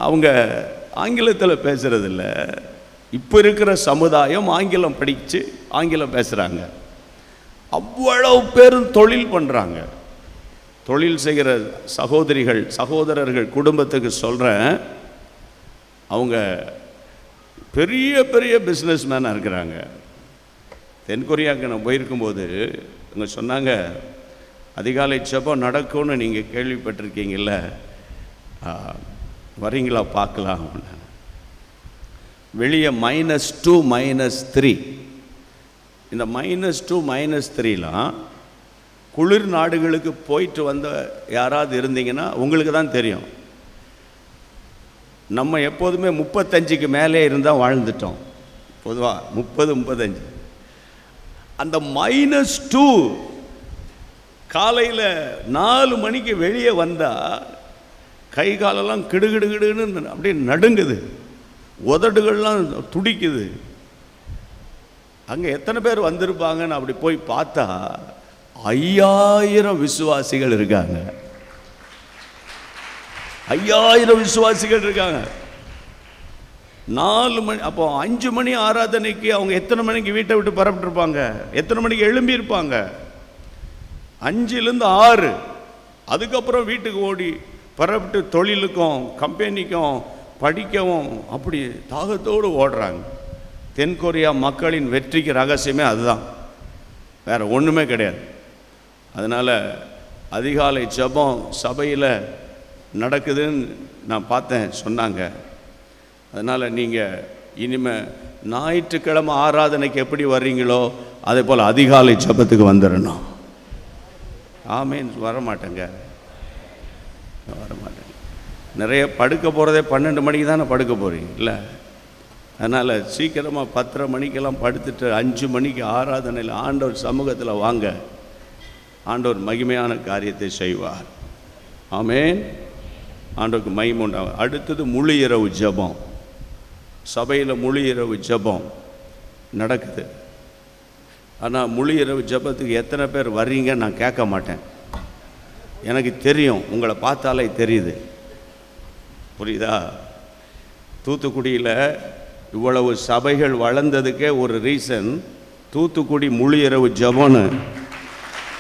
C: அவங்க ஆங்கிலத்தில் பேசுகிறதில்ல. இப்போ இருக்கிற சமுதாயம் ஆங்கிலம் படித்து ஆங்கிலம் பேசுகிறாங்க. அவ்வளவு பேரும் தொழில் பண்ணுறாங்க. தொழில் செய்கிற சகோதரிகள் சகோதரர்கள் குடும்பத்துக்கு சொல்கிறேன், அவங்க பெரிய பெரிய பிஸ்னஸ் மேனாக இருக்கிறாங்க. தென்கொரியாவுக்கு நான் போயிருக்கும்போது அவங்க சொன்னாங்க, அதிகாலை ஜெபம் நடக்கும்னு நீங்கள் கேள்விப்பட்டிருக்கீங்கல்ல, வரீங்களா பார்க்கலாம். வெளியே -2 -3, இந்த -2 -3லாம் குளிர் நாடுகளுக்கு போயிட்டு வந்த யாராவது இருந்தீங்கன்னா உங்களுக்கு தான் தெரியும். நம்ம எப்போதுமே 35க்கு மேலே இருந்தால் வாழ்ந்துட்டோம். பொதுவாக 30-35. அந்த -2 காலையில் 4 மணிக்கு வெளியே வந்தால் கை காலெல்லாம் கிடுகிடுகிடுன்னு அப்படியே நடுங்குது, உதடுகள்லாம் துடிக்குது. அங்கே எத்தனை பேர் வந்திருப்பாங்கன்னு அப்படி போய் பார்த்தா 5000 விசுவாசிகள் இருக்காங்க. 5000 விசுவாசிகள் இருக்காங்க. 4 மணி, அப்போ 5 மணி ஆராதனைக்கு அவங்க எத்தனை மணிக்கு வீட்டை விட்டு பரப்பிட்டுருப்பாங்க? எத்தனை மணிக்கு எழும்பியிருப்பாங்க? 5லேருந்து 6. அதுக்கப்புறம் வீட்டுக்கு ஓடி பரப்பிட்டு தொழிலுக்கும் கம்பெனிக்கும் படிக்கவும் அப்படி தாகத்தோடு ஓடுறாங்க. தென்கொரியா மக்களின் வெற்றிக்கு ரகசியமே அதுதான். வேறு ஒன்றுமே கிடையாது. அதனால் அதிகாலை ஜெபம் சபையில் நடக்குதுன்னு நான் பார்த்தேன், சொன்னாங்க. அதனால் நீங்கள் இனிமேல் ஞாயிற்றுக்கிழமை ஆராதனைக்கு எப்படி வர்றீங்களோ அதே போல் அதிகாலை ஜெபத்துக்கு வந்துடணும். ஆமேன். வரமாட்டேங்க. நிறைய படுக்க போகிறதே 12 மணிக்கு தானே படுக்க போகிறீங்க இல்லை? அதனால் சீக்கிரமாக 10:30 மணிக்கெல்லாம் படுத்துட்டு 5 மணிக்கு ஆராதனையில் ஆண்டவர் சமூகத்தில் வாங்க. ஆண்டவர் மகிமையான காரியத்தை செய்வார். ஆமேன். ஆண்டவருக்கு மகிமை உண்டாகும். அடுத்தது முழு இரவு ஜெபம். சபையில் முழு இரவு ஜெபம் நடக்குது. ஆனால் முழு இரவு ஜெபத்துக்கு எத்தனை பேர் வர்றீங்க நான் கேட்க மாட்டேன். எனக்கு தெரியும், உங்களை பார்த்தாலே தெரியுது. புரியுதா? தூத்துக்குடியில் இவ்வளவு சபைகள் வளர்ந்ததுக்கே ஒரு ரீசன் தூத்துக்குடி முழு இரவு ஜெபம்னு.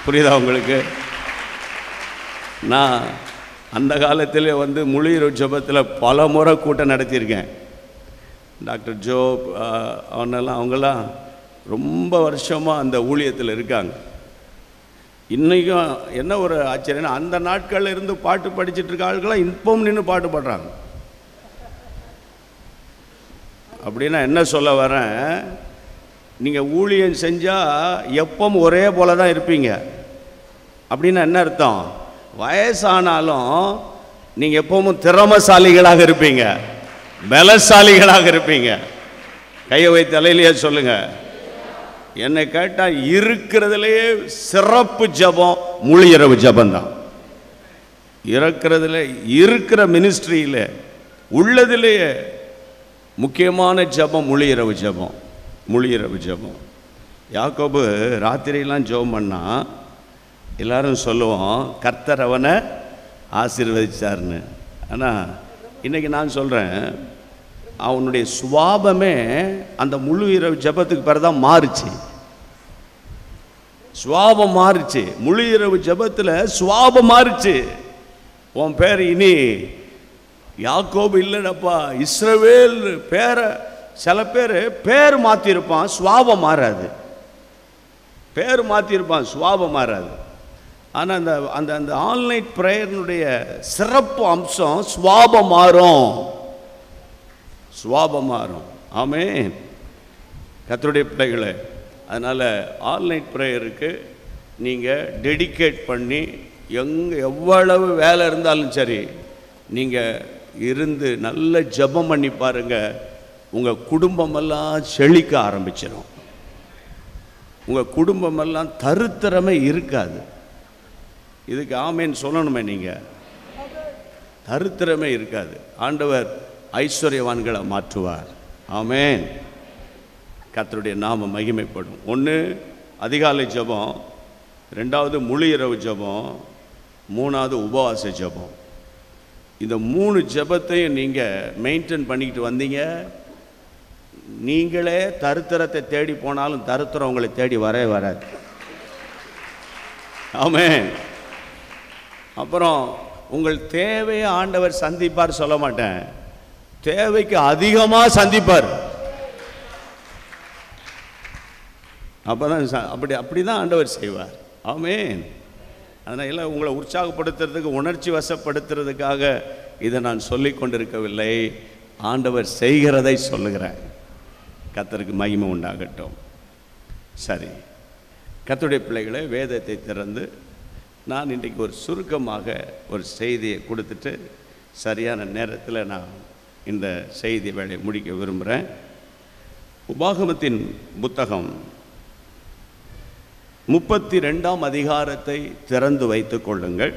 C: புரியுதா உங்களுக்கு? நான் அந்த காலத்தில் முழு இரவு ஜெபத்தில் பல முறை கூட்டம் நடத்தியிருக்கேன். டாக்டர் ஜோ அவங்கெல்லாம் ரொம்ப வருஷமாக அந்த ஊழியத்தில் இருக்காங்க. இன்றைக்கும் என்ன ஒரு ஆச்சரியம்னா, அந்த நாட்களில் இருந்து பாட்டு படிச்சுட்டு இருக்க ஆட்களாம் இப்பவும் நின்று பாட்டு பாடுறாங்க. அப்படின்னா என்ன சொல்ல வரேன், நீங்கள் ஊழியம் செஞ்சால் எப்பவும் ஒரே போல தான் இருப்பீங்க. அப்படின்னா என்ன அர்த்தம்? வயசானாலும் நீங்கள் எப்பவும் திறமசாலிகளாக இருப்பீங்க, பலசாலிகளாக இருப்பீங்க. கையை வைத்து தலையிலேயே சொல்லுங்கள். என்னை கேட்டால் இருக்கிறதுலையே சிறப்பு ஜெபம் முழு இரவு ஜெபந்தான். இருக்கிற மினிஸ்ட்ரியில் உள்ளதிலேயே முக்கியமான ஜெபம் முழு இரவு ஜெபம். முழு இரவு ஜெபம். யாக்கோபு ராத்திரியெல்லாம் ஜெபம் பண்ணால் எல்லாரும் சொல்லுவோம் கர்த்தர் அவனை ஆசீர்வதிச்சார்னு. ஆனால் இன்றைக்கி நான் சொல்கிறேன், அவனுடைய சுவாபமே அந்த முழு இரவு ஜெபத்துக்கு பிறகு தான் மாறுச்சு. சுவாபம் மாறுச்சு. முழு இரவு ஜெபத்தில் சுவாபம் மாறுச்சு. உன் பேர் இனி யாக்கோபு இல்லைனப்பா இஸ்ரவேல் பேரை. சில பேர் பேர் மாற்றிருப்பான், சுவாபம் மாறாது. பேர் மாற்றிருப்பான், சுவாபம் மாறாது. ஆனால் அந்த அந்த அந்த ஆன்லைன் ப்ரேயர்னுடைய சிறப்பு அம்சம் சுவாபம் மாறும். சுவாபம் மாறும். ஆமென். கர்த்தருடைய பிள்ளைகளே, அதனால் ஆன்லைன் ப்ரேயருக்கு நீங்கள் டெடிகேட் பண்ணி எவ்வளவு வேலை இருந்தாலும் சரி நீங்கள் இருந்து நல்ல ஜெபம் பண்ணி பாருங்கள். உங்கள் குடும்பமெல்லாம் செழிக்க ஆரம்பிச்சிடும். உங்கள் குடும்பமெல்லாம் தருத்திரமே இருக்காது. இதுக்கு ஆமேன்னு சொல்லணுமே. நீங்கள் தருத்திரமே இருக்காது. ஆண்டவர் ஐஸ்வர்யவான்களை மாற்றுவார். ஆமென். கர்த்தருடைய நாமம் மகிமைப்படும். ஒன்று அதிகாலை ஜெபம், ரெண்டாவது முழு இரவு ஜெபம், மூணாவது உபவாச ஜெபம். இந்த 3 ஜெபத்தையும் நீங்கள் மெயின்டைன் பண்ணிக்கிட்டு வந்தீங்க, நீங்களே தருத்திரத்தை தேடி போனாலும் தருத்திரம் உங்களை தேடி வரவே வராது. ஆமென். அப்புறம் உங்கள் தேவையை ஆண்டவர் சந்திப்பார் சொல்ல மாட்டேன், தேவைக்கு அதிகமாக சந்திப்பார். அப்போதான் அப்படி தான் ஆண்டவர் செய்வார். ஆமென். அதனால் உங்களை உற்சாகப்படுத்துறதுக்கு, உணர்ச்சி வசப்படுத்துறதுக்காக இதை நான் சொல்லி கொண்டிருக்கவில்லை. ஆண்டவர் செய்கிறதை சொல்லுகிறேன். கர்த்தருக்கு மகிமை உண்டாகட்டும். சரி, கர்த்தருடைய பிள்ளைகளை வேதத்தை திறந்து நான் இன்றைக்கு ஒரு சுருக்கமாக ஒரு செய்தியை கொடுத்துட்டு சரியான நேரத்தில் நான் இந்த செய்தி வேலையை முடிக்க விரும்புகிறேன். உபாகமத்தின் புத்தகம் 32ஆம் அதிகாரத்தை திறந்து வைத்துக் கொள்ளுங்கள்.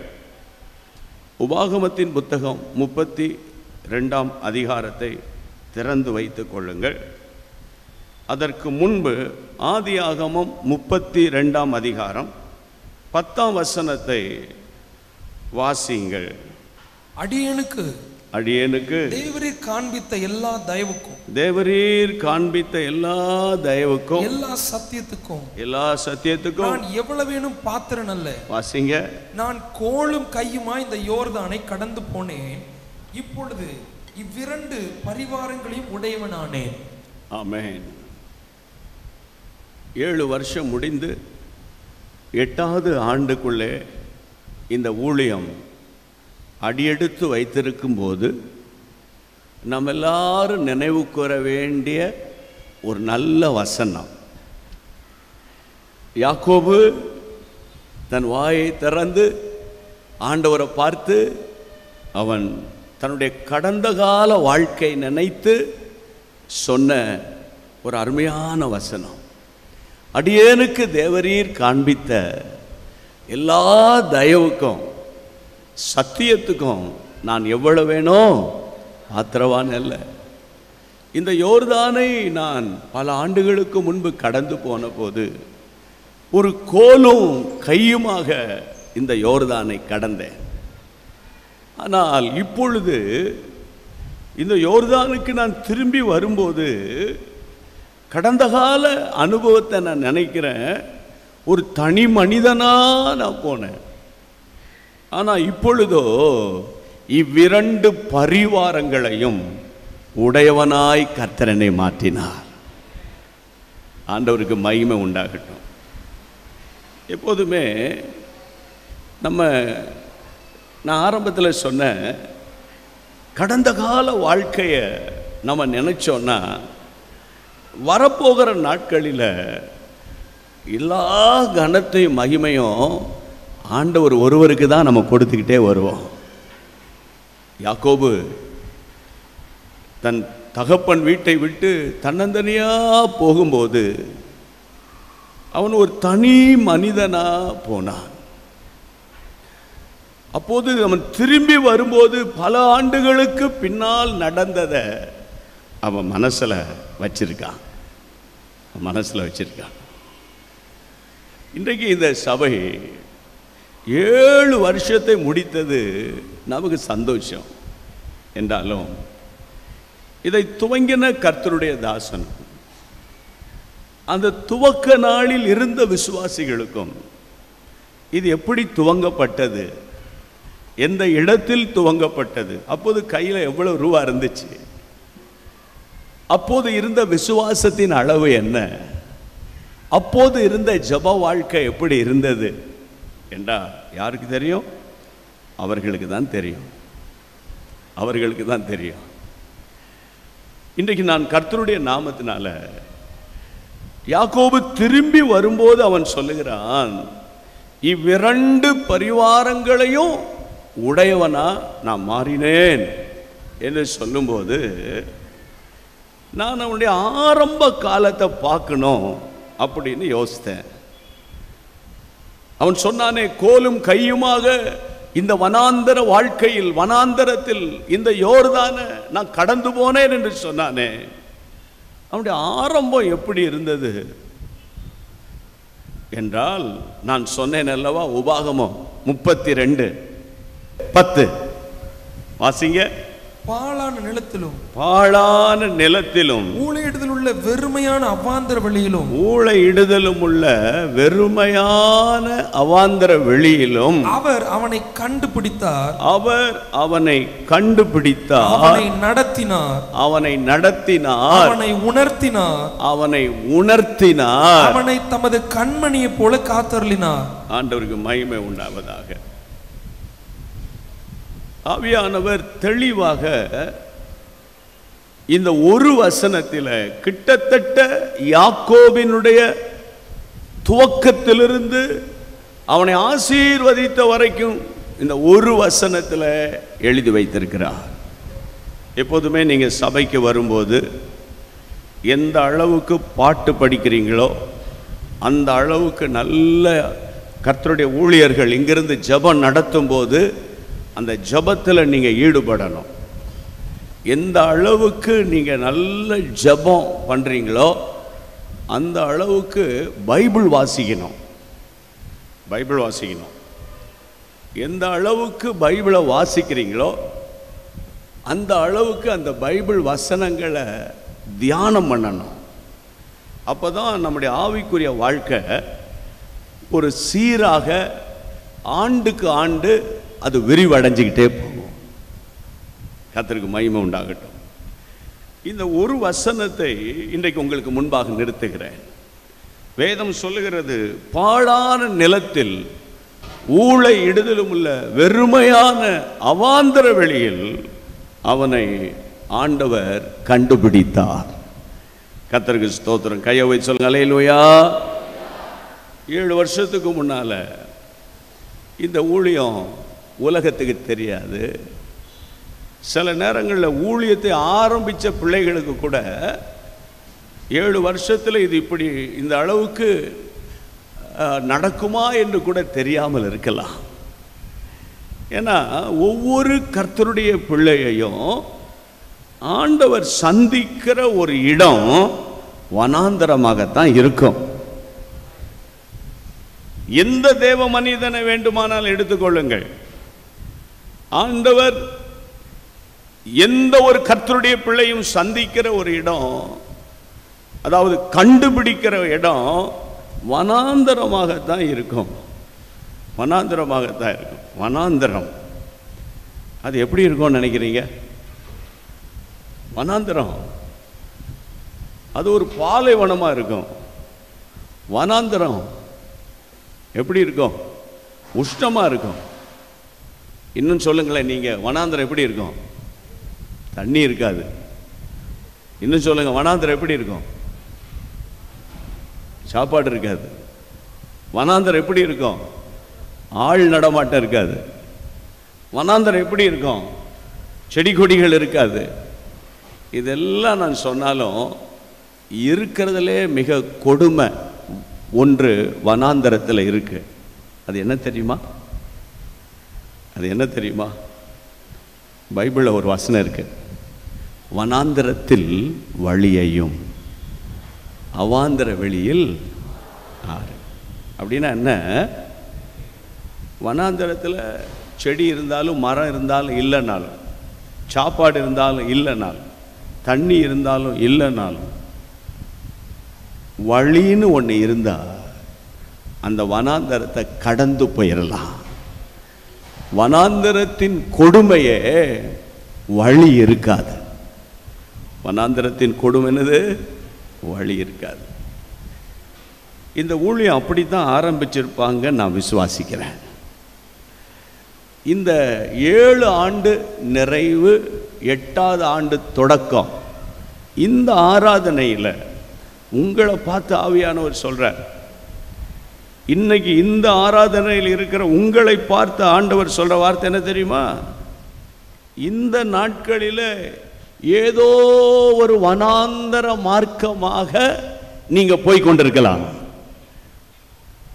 C: உபாகமத்தின் புத்தகம் 32ஆம் அதிகாரத்தை திறந்து வைத்துக் கொள்ளுங்கள். அதற்கு முன்பு ஆதியாகமம் 32ஆம் அதிகாரம் 10ஆம் வசனத்தை வாசியுங்கள்.
B: அடியேனுக்கு தேவரீர் காண்பித்த எல்லா தயவுக்கும் எல்லா சத்தியத்துக்கும் நான் எவ்வளவேனும் பாத்திரன் அல்ல.
C: வாசிங்க.
B: நான் கோலும் கையுமா இந்த யோர்தானை கடந்து போனேன், இப்பொழுது இவ்விரண்டு பரிவாரங்களையும் உடையவனானேன்.
C: ஆமென். 7 வருஷம் முடிந்து 8வது ஆண்டுக்குள்ளே இந்த ஊழியம் அடியெடுத்து வைத்திருக்கும் போது நம்ம எல்லாரும் நினைவு கூற வேண்டிய ஒரு நல்ல வசனம், யாக்கோபு தன் வாயை திறந்து ஆண்டவரை பார்த்து அவன் தன்னுடைய கடந்த கால வாழ்க்கை நினைத்து சொன்ன ஒரு அருமையான வசனம். அடியேனுக்கு தேவரீர் காண்பித்த எல்லா தயவுக்கும் சத்தியத்துக்கும் நான் எவ்வளவு வேணோ பாத்திரவான் அல்ல. இந்த யோர்தானை நான் பல ஆண்டுகளுக்கு முன்பு கடந்து போன போது ஒரு கோலும் கையுமாக இந்த யோர்தானை கடந்தேன். ஆனால் இப்பொழுது இந்த யோர்தானுக்கு நான் திரும்பி வரும்போது கடந்த கால அனுபவத்தை நான் நினைக்கிறேன், ஒரு தனி மனிதனாக நான் போனேன். ஆனால் இப்பொழுதோ இவ்விரண்டு பரிவாரங்களையும் உடையவனாய் கர்த்தரனை மாற்றினார். ஆண்டவருக்கு மகிமை உண்டாகட்டும். எப்போதுமே நான் ஆரம்பத்தில் சொன்ன கடந்த கால வாழ்க்கையை நம்ம நினைச்சோன்னா வரப்போகிற நாட்களில் எல்லா கனத்தையும் மகிமையும் ஆண்டவர் ஒருவருக்கு தான் நம்ம கொடுத்துக்கிட்டே வருவோம். யாக்கோபு தன் தகப்பன் வீட்டை விட்டு தன்னந்தனியாக போகும்போது அவன் ஒரு தனி மனிதனாக போனான். அப்போது அவன் திரும்பி வரும்போது பல ஆண்டுகளுக்கு பின்னால் நடந்ததை அவன் மனசில் வச்சிருக்கான். இன்றைக்கு இந்த சபை 7 வருஷத்தை முடித்தது நமக்கு சந்தோஷம் என்றாலும் இதை துவங்கின கர்த்தருடைய தாசன், அந்த துவக்க நாளில் இருந்த விசுவாசிகளுக்கும் இது எப்படி துவங்கப்பட்டது, எந்த இடத்தில் துவங்கப்பட்டது, அப்போது கையில் எவ்வளவு ரூபா இருந்துச்சு, அப்போது இருந்த விசுவாசத்தின் அளவு என்ன, அப்போது இருந்த ஜப வாழ்க்கை எப்படி இருந்தது என்றால் யாருக்கு தெரியும்? அவர்களுக்கு தான் தெரியும். இன்றைக்கு நான் கர்த்தருடைய நாமத்தினால யாக்கோபு திரும்பி வரும்போது அவன் சொல்லுகிறான், இவ்விரண்டு பரிவாரங்களையும் உடையவனா நான் மாறினேன் என்று சொல்லும்போது நான் அவனுடைய ஆரம்ப காலத்தை பார்க்கணும் அப்படின்னு யோசித்தேன். அவன் சொன்னானே, கோலும் கையுமாக இந்த வனாந்தர வாழ்க்கையில், வனாந்தரத்தில் இந்த யோர்தானை நான் கடந்து போனேன் என்று சொன்னானே, அவனுடைய ஆரம்பம் எப்படி இருந்தது என்றால் நான் சொன்னேன் அல்லவா, உபாகமம் 32:10 வாசிங்க.
B: பாழான நிலத்திலும் ஊழையிடுதல் உள்ள வெறுமையான அவாந்தர வெளியிலும் அவர் அவனை கண்டுபிடித்தார், அவனை நடத்தினார், அவனை உணர்த்தினார், அவனை தமது கண்மணியை போல காத்தருளினார்.
C: ஆண்டவருக்கு மகிமை உண்டாவதாக. ஆவியானவர் தெளிவாக இந்த ஒரு வசனத்தில் கிட்டத்தட்ட யாக்கோபினுடைய துவக்கத்திலிருந்து அவனை ஆசீர்வதித்த வரைக்கும் இந்த ஒரு வசனத்தில் எழுதி வைத்திருக்கிறார். எப்போதுமே நீங்கள் சபைக்கு வரும்போது எந்த அளவுக்கு பாட்டு படிக்கிறீங்களோ அந்த அளவுக்கு நல்ல கர்த்தருடைய ஊழியர்கள் இங்கிருந்து ஜெபம் நடத்தும் போது அந்த ஜெபத்தில் நீங்கள் ஈடுபடணும். எந்த அளவுக்கு நீங்கள் நல்ல ஜெபம் பண்ணுறீங்களோ அந்த அளவுக்கு பைபிள் வாசிக்கணும். எந்த அளவுக்கு பைபிளை வாசிக்கிறீங்களோ அந்த அளவுக்கு அந்த பைபிள் வசனங்களை தியானம் பண்ணணும். அப்போ தான் நம்முடைய ஆவிக்குரிய வாழ்க்கை ஒரு சீராக ஆண்டுக்கு ஆண்டு அது விரிவடைஞ்சிக்கிட்டே போகும். கர்த்தருக்கு மகிமை உண்டாகட்டும். இந்த ஒரு வசனத்தை இன்றைக்கு உங்களுக்கு முன்பாக நிறுத்துகிறேன். வேதம் சொல்லுகிறது, பாழான நிலத்தில் ஊளை இடுதலும் உள்ள வெறுமையான அவாந்தர வெளியில் அவனை ஆண்டவர் கண்டுபிடித்தார். கர்த்தருக்கு ஸ்தோத்திரம். கையை வைத்து சொல்லுங்க, அல்லேலூயா. 7 வருஷத்துக்கு முன்னால இந்த ஊழியம் உலகத்துக்கு தெரியாது. சில நேரங்களில் ஊழியத்தை ஆரம்பித்த பிள்ளைகளுக்கு கூட 7 வருஷத்தில் இது இப்படி இந்த அளவுக்கு நடக்குமா என்று கூட தெரியாமல் இருக்கலாம். ஏன்னா ஒவ்வொரு கர்த்தருடைய பிள்ளையையும் ஆண்டவர் சந்திக்கிற ஒரு இடம் வனாந்தரமாகத்தான் இருக்கும். எந்த தேவ மனிதனை வேண்டுமானால் எடுத்துக்கொள்ளுங்கள், ஆண்டவர் எந்த ஒரு கர்த்தருடைய பிள்ளையும் சந்திக்கிற ஒரு இடம், அதாவது கண்டுபிடிக்கிற இடம் வனாந்தரமாகத்தான் இருக்கும். வனாந்தரமாகத்தான் இருக்கும். வனாந்தரம் அது எப்படி இருக்கும்னு நினைக்கிறீங்க? வனாந்தரம் அது ஒரு பாலைவனமாக இருக்கும். வனாந்தரம் எப்படி இருக்கும்? உஷ்ணமாக இருக்கும். இன்னும் சொல்லுங்களேன், நீங்கள் வனாந்தரம் எப்படி இருக்கும்? தண்ணி இருக்காது. இன்னும் சொல்லுங்க, வனாந்தரம் எப்படி இருக்கும்? சாப்பாடு இருக்காது. வனாந்தரம் எப்படி இருக்கும்? ஆள் நடமாட்டம் இருக்காது. வனாந்தரம் எப்படி இருக்கும்? செடி கொடிகள் இருக்காது. இதெல்லாம் நான் சொன்னாலும் இருக்கிறதுலே மிக கொடுமை ஒன்று வனாந்தரத்தில் இருக்கு. அது என்ன தெரியுமா? அது என்ன தெரியுமா? பைபிளில் ஒரு வசனம் இருக்கு, வனாந்தரத்தில் வழியையும் அவாந்தர வெளியில் ஆறு. அப்படின்னா என்ன? வனாந்தரத்தில் செடி இருந்தாலும் மரம் இருந்தாலும் இல்லைனாலும், சாப்பாடு இருந்தாலும் இல்லைனாலும், தண்ணி இருந்தாலும் இல்லைனாலும், வழின்னு ஒன்று இருந்தால் அந்த வனாந்தரத்தை கடந்து போயிடலாம். வனாந்தரத்தின் கொடுமையே வழி இருக்காது. வனாந்தரத்தின் கொடுமை என்னது? வழி இருக்காது. இந்த ஊழியம் அப்படித்தான் ஆரம்பிச்சிருப்பாங்க நான் விசுவாசிக்கிறேன். இந்த 7 ஆண்டு நிறைவு, 8வது ஆண்டு தொடக்கம், இந்த ஆராதனையில் உங்களை பார்த்து ஆவியானவர் சொல்றார். இன்னைக்கு இந்த ஆராதனையில் இருக்கிற உங்களை பார்த்து ஆண்டவர் சொல்ற வார்த்தை என்ன தெரியுமா? இந்த நாட்களில் ஏதோ ஒரு வனாந்தர மார்க்கமாக நீங்க போய் கொண்டிருக்கலாம்.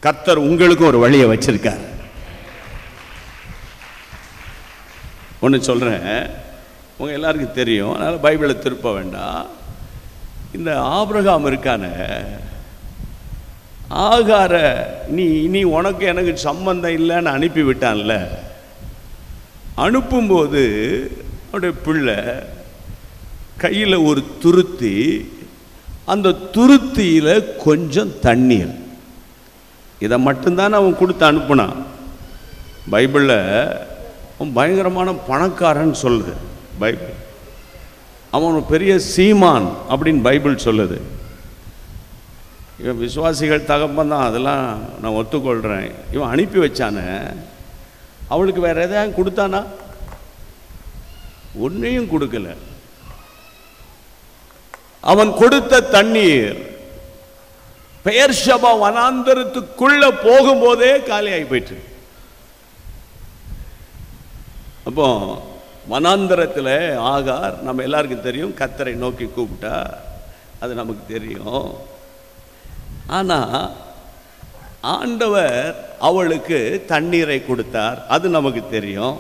C: கர்த்தர் உங்களுக்கு ஒரு வழியை வச்சிருக்கார். ஒன்று சொல்றேன், உங்க எல்லாருக்கும் தெரியும், அதனால பைபிளை திருப்ப வேண்டாம். இந்த ஆபிரகாம் இருக்கான, ஆகார நீ உனக்கு எனக்கு சம்பந்தம் இல்லைன்னு அனுப்பி விட்டான்ல. அனுப்பும்போது அவருடைய பிள்ளை கையில் ஒரு துருத்தி, அந்த துருத்தியில் கொஞ்சம் தண்ணீர், இதை மட்டும்தான் அவன் கொடுத்து அனுப்புனான். பைபிளில் அவன் பயங்கரமான பணக்காரன் சொல்லுது பைபிள். அவன் பெரிய சீமான் அப்படின்னு பைபிள் சொல்லுது. இவன் விசுவாசிகள் தகப்பன் தான், அதெல்லாம் நான் ஒத்துக்கொள்கிறேன். இவன் அனுப்பி வச்சானே, அவளுக்கு வேற எதாவது கொடுத்தானா? ஒன்றையும் கொடுக்கல. அவன் கொடுத்த தண்ணீர் பெயர்ஷபா வனாந்தரத்துக்குள்ள போகும்போதே காலியாகி போயிட்டு. அப்போ வனாந்தரத்தில் ஆகார், நம்ம எல்லாருக்கும் தெரியும், கர்த்தரை நோக்கி கூப்பிட்டா, அது நமக்கு தெரியும். ஆனால் ஆண்டவர் அவளுக்கு தண்ணீரை கொடுத்தார், அது நமக்கு தெரியும்.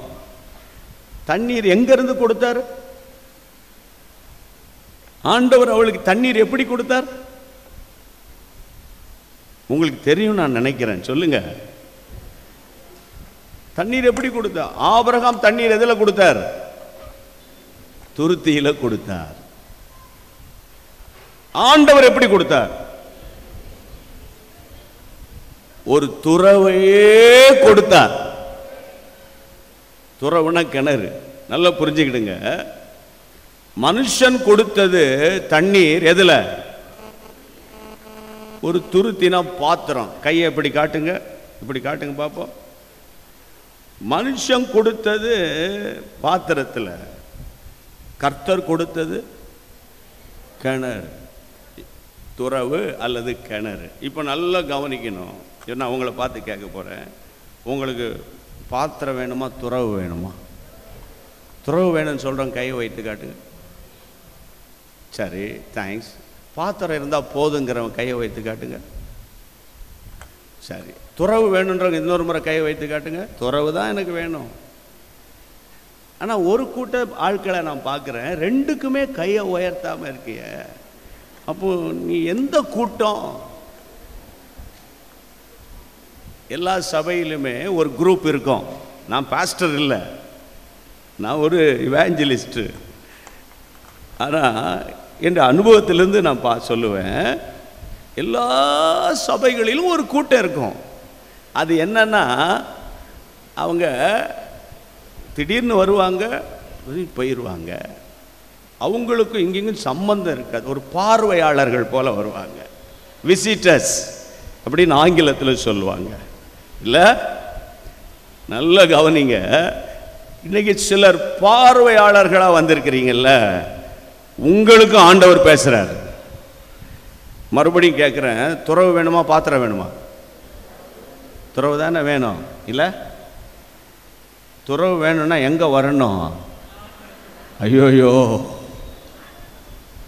C: தண்ணீர் எங்கிருந்து கொடுத்தார்? ஆண்டவர் அவளுக்கு தண்ணீர் எப்படி கொடுத்தார்? உங்களுக்கு தெரியும் நான் நினைக்கிறேன், சொல்லுங்க. தண்ணீர் எப்படி கொடுத்தார்? ஆபிரகாம் தண்ணீர் எதில் கொடுத்தார்? துருத்தியில கொடுத்தார். ஆண்டவர் எப்படி கொடுத்தார்? ஒரு துறவையே கொடுத்தார். துறவுனா கிணறு. நல்லா புரிஞ்சுக்கிடுங்க. மனுஷன் கொடுத்தது தண்ணீர் எதுல? ஒரு துருத்தினா பாத்திரம். கையை இப்படி காட்டுங்க, இப்படி காட்டுங்க பார்ப்போம். மனுஷன் கொடுத்தது பாத்திரத்தில், கர்த்தர் கொடுத்தது கிணறு, துறவு அல்லது கிணறு. இப்போ நல்லா கவனிக்கணும். நான் உங்களை பார்த்து கேட்க போகிறேன், உங்களுக்கு பாத்திரம் வேணுமா துறவு வேணுமா? துறவு வேணும்னு சொல்கிறோம், கையை வைத்து காட்டுங்க. சரி, தேங்க்ஸ். பாத்திரம் இருந்தால் போதுங்கிறவன் கையை வைத்து காட்டுங்க. சரி, துறவு வேணுன்றவங்க இன்னொரு முறை கையை வைத்து காட்டுங்க. துறவு தான் எனக்கு வேணும். ஆனால் ஒரு கூட்ட ஆட்களை நான் பார்க்குறேன், ரெண்டுக்குமே கையை உயர்த்தாமல் இருக்கிய. அப்போ நீ எந்த கூட்டம்? எல்லா சபையிலுமே ஒரு குரூப் இருக்கும். நான் பாஸ்டர் இல்லை, நான் ஒரு இவாஞ்சலிஸ்ட்டு. ஆனால் என்ற அனுபவத்திலேருந்து நான் சொல்லுவேன், எல்லா சபைகளிலும் ஒரு கூட்டம் இருக்கும். அது என்னன்னா, அவங்க திடீர்னு வருவாங்க, போயிடுவாங்க. அவங்களுக்கும் இங்கேயும் சம்பந்தம் இருக்காது. ஒரு பார்வையாளர்கள் போல வருவாங்க, விசிட்டர்ஸ் அப்படின்னு ஆங்கிலத்தில் சொல்லுவாங்க. இல்லை, நல்ல கவனிங்க. இன்னைக்கு சிலர் பார்வையாளர்களாக வந்திருக்கிறீங்கல்ல, உங்களுக்கும் ஆண்டவர் பேசுகிறார். மறுபடியும் கேட்குறேன், துறவு வேணுமா பாத்திரம் வேணுமா? துறவு தானே வேணும். இல்லை, துறவு வேணும்னா எங்கே வரணும்? ஐயோயோ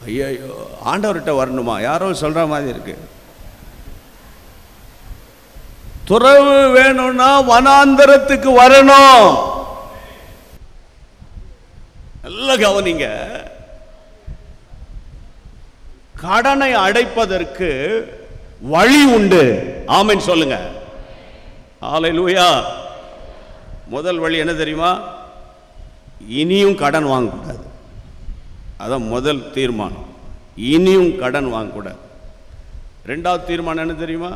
C: ஐயோயோ, ஆண்டவர்கிட்ட வரணுமா? யாரோ சொல்கிற மாதிரி இருக்கு. துறவு வேணும்னா வனாந்தரத்துக்கு வரணும். நல்ல கவனிங்க. கடனை அடைப்பதற்கு வழி உண்டு. ஆமென் சொல்லுங்க. ஹல்லேலூயா. முதல் வழி என்ன தெரியுமா? இனியும் கடன் வாங்கக்கூடாது. அதான் முதல் தீர்மானம், இனியும் கடன் வாங்கக்கூடாது. ரெண்டாவது தீர்மானம் என்ன தெரியுமா?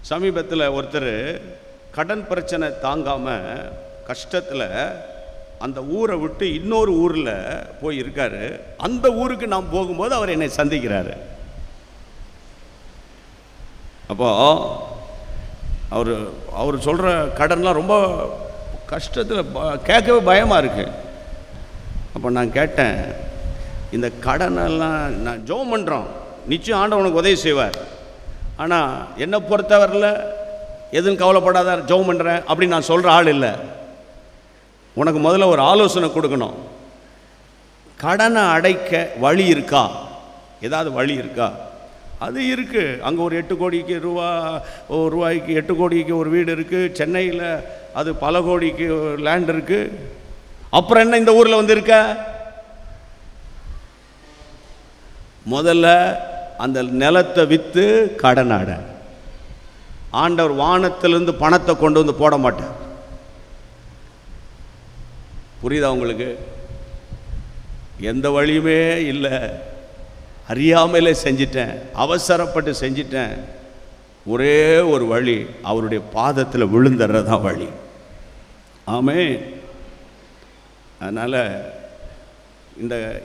C: சமீபத்தில் ஒருத்தர் கடன் பிரச்சனை தாங்காமல் கஷ்டத்தில் அந்த ஊரை விட்டு இன்னொரு ஊரில் போய் இருக்காரு. அந்த ஊருக்கு நான் போகும்போது அவர் என்னை சந்திக்கிறாரு. அப்போ அவர் சொல்கிற கடன்லாம் ரொம்ப கஷ்டத்தில், கேட்கவே பயமாக இருக்கு. அப்போ நான் கேட்டேன், இந்த கடனெல்லாம் நான் ஜெபம் பண்ணுறோம், நிச்சயம் ஆண்டவனுக்கு உதவி செய்வார். ஆனால் என்னை பொறுத்தவரையில் எதுவும் கவலைப்படாத, ஜெபம் பண்ணுறேன் அப்படின்னு நான் சொல்கிற ஆள் இல்லை. உனக்கு முதல்ல ஒரு ஆலோசனை கொடுக்கணும். கடனை அடைக்க வழி இருக்கா? ஏதாவது வழி இருக்கா? அது இருக்குது. அங்கே ஒரு 8 கோடிக்கு ரூபாய்க்கு 8 கோடிக்கு ஒரு வீடு இருக்குது. சென்னையில் அது பல கோடிக்கு லேண்ட் இருக்குது. அப்புறம் என்ன இந்த ஊரில் வந்து இருக்க? முதல்ல அந்த நிலத்தை விற்று கடன் அட. ஆண்டவர் வானத்திலிருந்து பணத்தை கொண்டு வந்து போட மாட்டார். புரியுதா உங்களுக்கு? எந்த வழியுமே இல்லை, அறியாமலே செஞ்சிட்டேன், அவசரப்பட்டு செஞ்சிட்டேன். ஒரே ஒரு வழி, அவருடைய பாதத்தில் விழுந்துடுறதான் வழி. ஆமென். அதனால்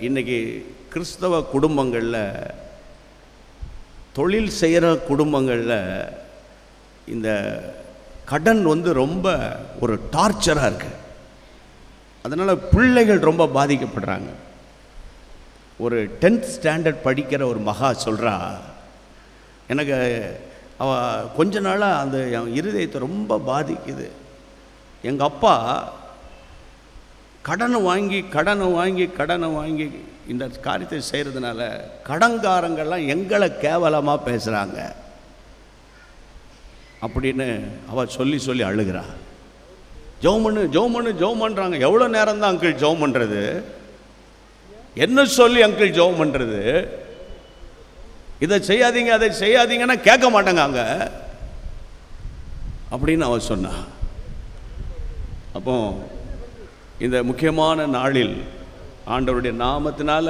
C: இன்னைக்கு கிறிஸ்தவ குடும்பங்களில், தொழில் செய்கிற குடும்பங்களில் இந்த கடன் ரொம்ப ஒரு டார்ச்சராக இருக்குது. அதனால் பிள்ளைகள் ரொம்ப பாதிக்கப்படுறாங்க. ஒரு 10th ஸ்டாண்டர்ட் படிக்கிற ஒரு மகா சொல்கிறா, எனக்கு கொஞ்ச நாளாக அந்த என் இருதயத்தை ரொம்ப பாதிக்குது. எங்கள் அப்பா கடனை வாங்கி இந்த காரியத்தை செய்கிறதுனால கடன்காரங்கள்லாம் எங்களை கேவலமாக பேசுகிறாங்க அப்படின்னு அவள் சொல்லி அழுகிறா. ஜெபம் பண்ணுறாங்க. எவ்வளோ நேரம் தான் அங்கிள் ஜெபம் பண்ணுறது? என்ன சொல்லி அங்கிள் ஜெபம் பண்ணுறது? இதை செய்யாதீங்க அதை செய்யாதீங்கன்னா கேட்க மாட்டாங்க அங்கே அப்படின்னு அவ சொன்னா. அப்போ இந்த முக்கியமான நாளில் ஆண்டவருடைய நாமத்தினால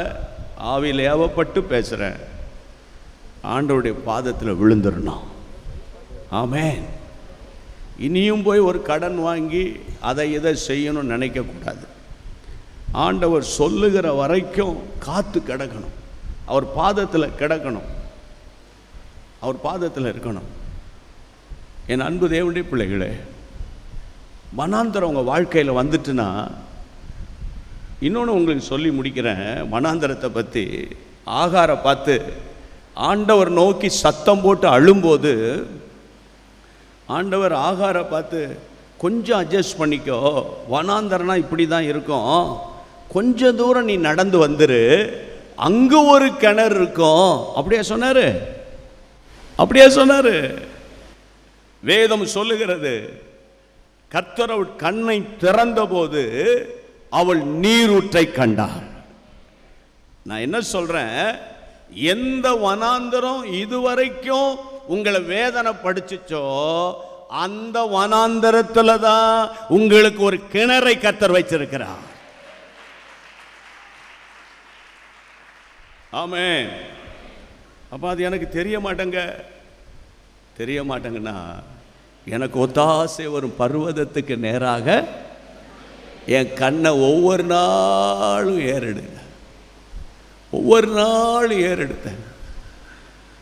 C: ஆவியில் ஏவப்பட்டு பேசுகிறேன், ஆண்டவருடைய பாதத்தில் விழுந்துடணும். ஆமென். இனியும் போய் ஒரு கடன் வாங்கி அதை இதை செய்யணும்னு நினைக்கக்கூடாது. ஆண்டவர் சொல்லுகிற வரைக்கும் காத்து கிடக்கணும், அவர் பாதத்தில் கிடக்கணும். அவர் பாதத்தில் இருக்கணும். என் அன்பு தேவனுடைய பிள்ளைகளே, வனாந்தரம் உங்கள் வாழ்க்கையில் வந்துட்டுன்னா, இன்னொன்று உங்களுக்கு சொல்லி முடிக்கிறேன். வனாந்தரத்தை பற்றி ஆகாரை பார்த்து ஆண்டவர் நோக்கி சத்தம் போட்டு அழும்போது, ஆண்டவர் ஆகாரை பார்த்து கொஞ்சம் அட்ஜஸ்ட் பண்ணிக்கோ, வனாந்தரம்னா இப்படி தான் இருக்கும், கொஞ்சம் தூரம் நீ நடந்து வந்துரு, அங்கே ஒரு கிணறு இருக்கும், அப்படியே சொன்னார். அப்படியே சொன்னார். வேதம் சொல்லுகிறது, கர்த்தர் அவள் கண்ணை திறந்த போது அவள் நீரூற்றை கண்டார். நான் என்ன சொல்றேன், எந்த வனாந்தரம் இதுவரைக்கும் உங்களை வேதனை படிச்சுச்சோ அந்த வனாந்தரத்துல தான் உங்களுக்கு ஒரு கிணறை கர்த்தர் வச்சிருக்கிறார். ஆமென். அப்ப அது எனக்கு தெரிய மாட்டேங்கன்னா, எனக்கு ஒத்தாசை வரும் பர்வதத்துக்கு நேராக என் கண்ணை ஒவ்வொரு நாளும் ஏறெடுத்தேன்.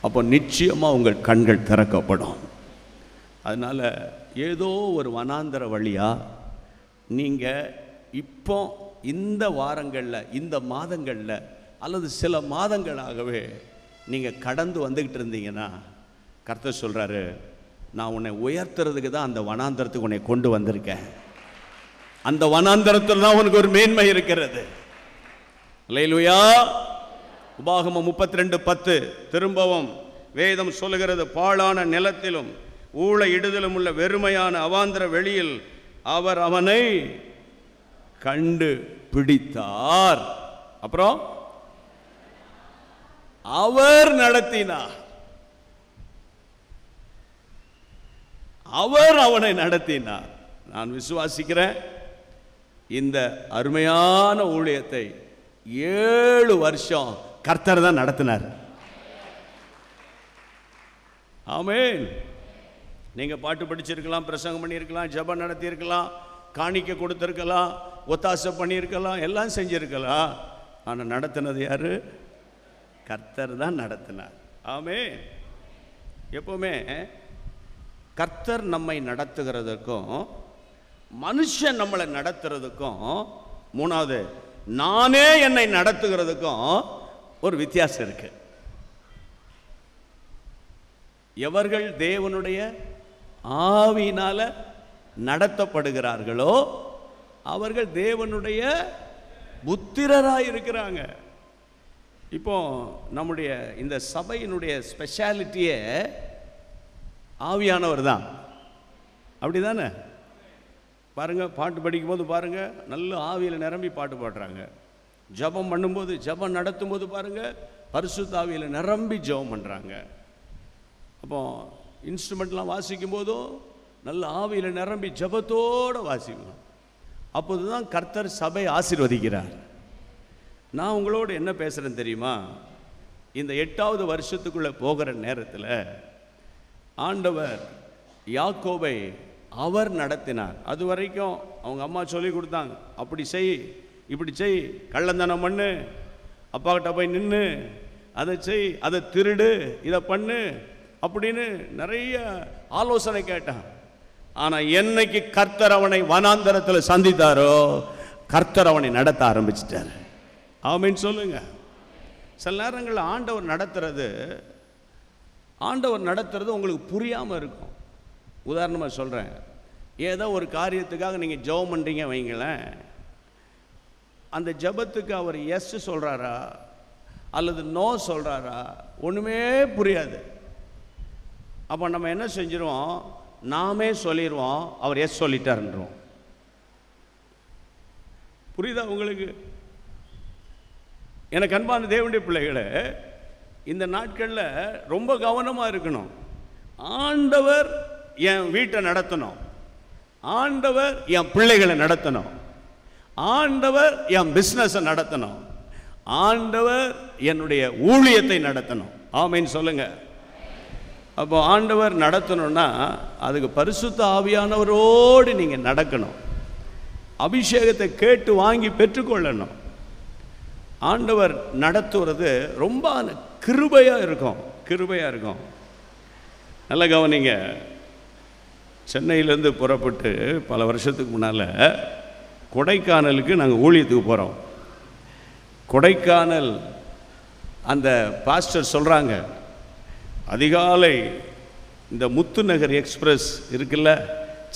C: அப்போ நிச்சயமாக உங்கள் கண்கள் திறக்கப்படும். அதனால் ஏதோ ஒரு வனாந்தர வழியாக நீங்கள் இப்போ இந்த வாரங்களில், இந்த மாதங்களில் அல்லது சில மாதங்களாகவே நீங்கள் கடந்து வந்துக்கிட்டு இருந்தீங்கன்னா, கர்த்தர் சொல்கிறாரு, நான் உன்னை உயர்த்துறதுக்கு தான் அந்த வனாந்தரத்துக்கு உன்னை கொண்டு வந்திருக்கேன். அந்த வனாந்தரத்தில் தான் உனக்கு ஒரு மேன்மை இருக்கிறது. அல்லேலூயா. உபாகமம் 32:10 திரும்பவும் வேதம் சொல்லுகிறது, பாழான நிலத்திலும் ஊழ இடுதலும் உள்ள வெறுமையான அவாந்தர வெளியில் அவர் அவனை கண்டு பிடித்தார். அப்புறம் அவர் நடத்தினார். அவர் அவனை நடத்தினார். நான் விசுவாசிக்கிறேன், இந்த அருமையான ஊழியத்தை 7 வருஷம் கர்த்தர் தான் நடத்தினார். ஆமென். நீங்க பாட்டு படிச்சிருக்கலாம், பிரசங்கம் பண்ணியிருக்கலாம், ஜெபம் நடத்தியிருக்கலாம், காணிக்கை கொடுத்திருக்கலாம், ஒத்தாசை பண்ணியிருக்கலாம், எல்லாம் செஞ்சிருக்கலாம். ஆனால் நடத்தினது யாரு? கர்த்தர் தான் நடத்தினார். ஆமென். எப்பவுமே கர்த்தர் நம்மை நடத்துகிறதுக்கும் மனுஷன் நம்மளை நடத்துறதுக்கும், மூணாவது நானே என்னை நடத்துகிறதுக்கும் ஒரு வித்தியாசம் இருக்கு. எவர்கள் தேவனுடைய ஆவியினால நடத்தப்படுகிறார்களோ அவர்கள் தேவனுடைய புத்திரராய் இருக்கிறாங்க. இப்போ நம்முடைய இந்த சபையினுடைய ஸ்பெஷாலிட்டியே ஆவியானவர் தான். அப்படிதானே? பாருங்க, பாட்டு படிக்கும் போது பாருங்க, நல்ல ஆவியில் நிரம்பி பாட்டு பாடுறாங்க. ஜெபம் பண்ணும்போது, ஜெபம் நடத்தும் போது பாருங்க, பரிசுத்த ஆவியில் நிரம்பி ஜெபம் பண்றாங்க. அப்போ இன்ஸ்ட்ருமெண்ட்லாம் வாசிக்கும் போதும் நல்ல ஆவியில் நிரம்பி ஜெபத்தோடு வாசிக்கணும். அப்போதுதான் கர்த்தர் சபை ஆசீர்வதிக்கிறார். நான் உங்களோடு என்ன பேசுகிறேன் தெரியுமா? இந்த 8வது வருஷத்துக்குள்ளே போகிற நேரத்தில் ஆண்டவர் யாக்கோபை அவர் நடத்தினார். அது வரைக்கும் அவங்க அம்மா சொல்லி கொடுத்தாங்க, அப்படி செய், இப்படி செய், கள்ளந்தனம் பண்ணு, அப்பா கிட்ட போய் நின்று, அதை செய், அதை திருடு, இதை பண்ணு அப்படின்னு நிறைய ஆலோசனை கேட்டான். ஆனால் என்னைக்கு கர்த்தர் அவனை வனாந்தரத்தில் சந்தித்தாரோ, கர்த்தர் அவனை நடத்த ஆரம்பிச்சிட்டார். ஆமென் சொல்லுங்க. சில நேரங்களில் ஆண்டவர் நடத்துறது உங்களுக்கு புரியாமல் இருக்கும். உதாரணமாக சொல்கிறேன், ஏதோ ஒரு காரியத்துக்காக நீங்கள் ஜெபம் பண்ணுறீங்க வைங்களேன், அந்த ஜெபத்துக்கு அவர் எஸ் சொல்கிறாரா அல்லது நோ சொல்கிறாரா ஒன்றுமே புரியாது. அப்போ நம்ம என்ன செஞ்சிருவோம், நாமே சொல்லிடுவோம், அவர் எஸ் சொல்லிட்டாருன்றோம். புரியுதா உங்களுக்கு? எனக்கு அன்பான தேவனுடைய பிள்ளைகளே, இந்த நாட்களில் ரொம்ப கவனமாக இருக்கணும். ஆண்டவர் என் வீட்டை நடத்தணும், ஆண்டவர் என் பிள்ளைகளை நடத்தணும், ஆண்டவர் என் பிஸ்னஸை நடத்தணும், ஆண்டவர் என்னுடைய ஊழியத்தை நடத்தணும். ஆமென் சொல்லுங்க. அப்போ ஆண்டவர் நடத்தணும்னா அதுக்கு பரிசுத்த ஆவியானவரோடு நீங்கள் நடக்கணும். அபிஷேகத்தை கேட்டு வாங்கி பெற்றுக்கொள்ளணும். ஆண்டவர் நடத்துவது ரொம்ப கிருபையாக இருக்கும். நல்ல கவனிங்க. சென்னையிலேருந்து புறப்பட்டு பல வருஷத்துக்கு முன்னால் கொடைக்கானலுக்கு நாங்கள் ஊழியத்துக்கு போகிறோம். கொடைக்கானல் அந்த பாஸ்டர் சொல்கிறாங்க, அதிகாலை இந்த முத்துநகர் எக்ஸ்பிரஸ் இருக்குல்ல,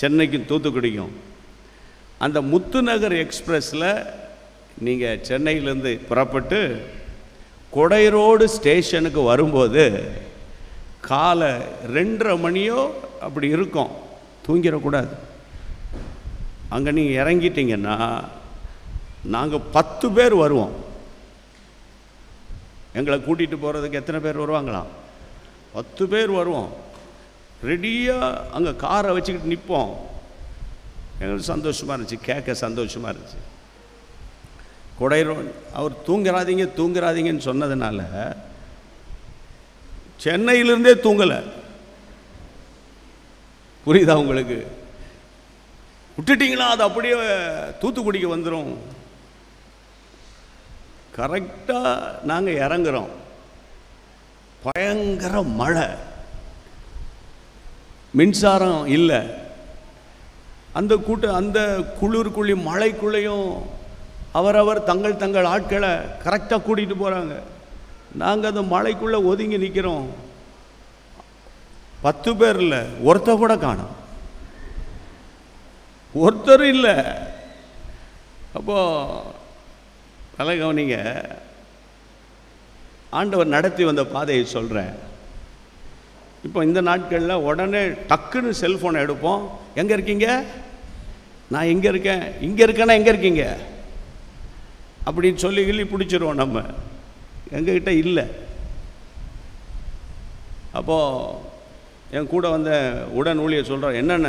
C: சென்னைக்கும் தூத்துக்குடிக்கும், அந்த முத்துநகர் எக்ஸ்பிரஸில் நீங்கள் சென்னையிலேருந்து புறப்பட்டு கொடை ரோடு ஸ்டேஷனுக்கு வரும்போது காலை 2:30 மணியோ அப்படி இருக்கும். தூங்கிடக்கூடாது. அங்கே நீங்கள் இறங்கிட்டீங்கன்னா நாங்கள் 10 பேர் வருவோம். எங்களை கூட்டிகிட்டு போகிறதுக்கு எத்தனை பேர் வருவாங்களா? 10 பேர் வருவோம். ரெடியாக அங்கே காரை வச்சுக்கிட்டு நிற்போம். எங்களுக்கு சந்தோஷமாக இருந்துச்சு, கேட்க சந்தோஷமாக இருந்துச்சு. கொடை ரோடு அவர் தூங்கிறாதீங்கன்னு சொன்னதுனால சென்னையிலிருந்தே தூங்கலை. புரியுதா உங்களுக்கு? விட்டுட்டிங்களா அது அப்படியே தூத்துக்குடிக்கு வந்துடும். கரெக்டாக நாங்கள் இறங்குறோம். பயங்கர மழை, மின்சாரம் இல்லை. அந்த அந்த குளிர்குள்ளேயும் மழைக்குள்ளேயும் அவரவர் தங்கள் ஆட்களை கரெக்டாக கூட்டிகிட்டு போகிறாங்க. நாங்கள் அந்த மழைக்குள்ளே ஒதுங்கி நிற்கிறோம். 10 பேர் இல்லை, ஒருத்தர் கூட காணோம். ஒருத்தர் இல்லை. அப்போது நல்ல கவனிங்க, ஆண்டவர் நடத்தி வந்த பாதையை சொல்கிறேன். இப்போ இந்த நாட்களில் உடனே டக்குன்னு செல்ஃபோனை எடுப்போம். எங்கே இருக்கீங்க? நான் இங்கே இருக்கேன். இங்கே இருக்கேன்னா எங்கே இருக்கீங்க அப்படின்னு சொல்லி பிடிச்சிருவோம். நம்ம எங்ககிட்ட இல்லை. அப்போது என் கூட வந்த உடன் ஊழியர் சொல்கிறோம், என்னென்ன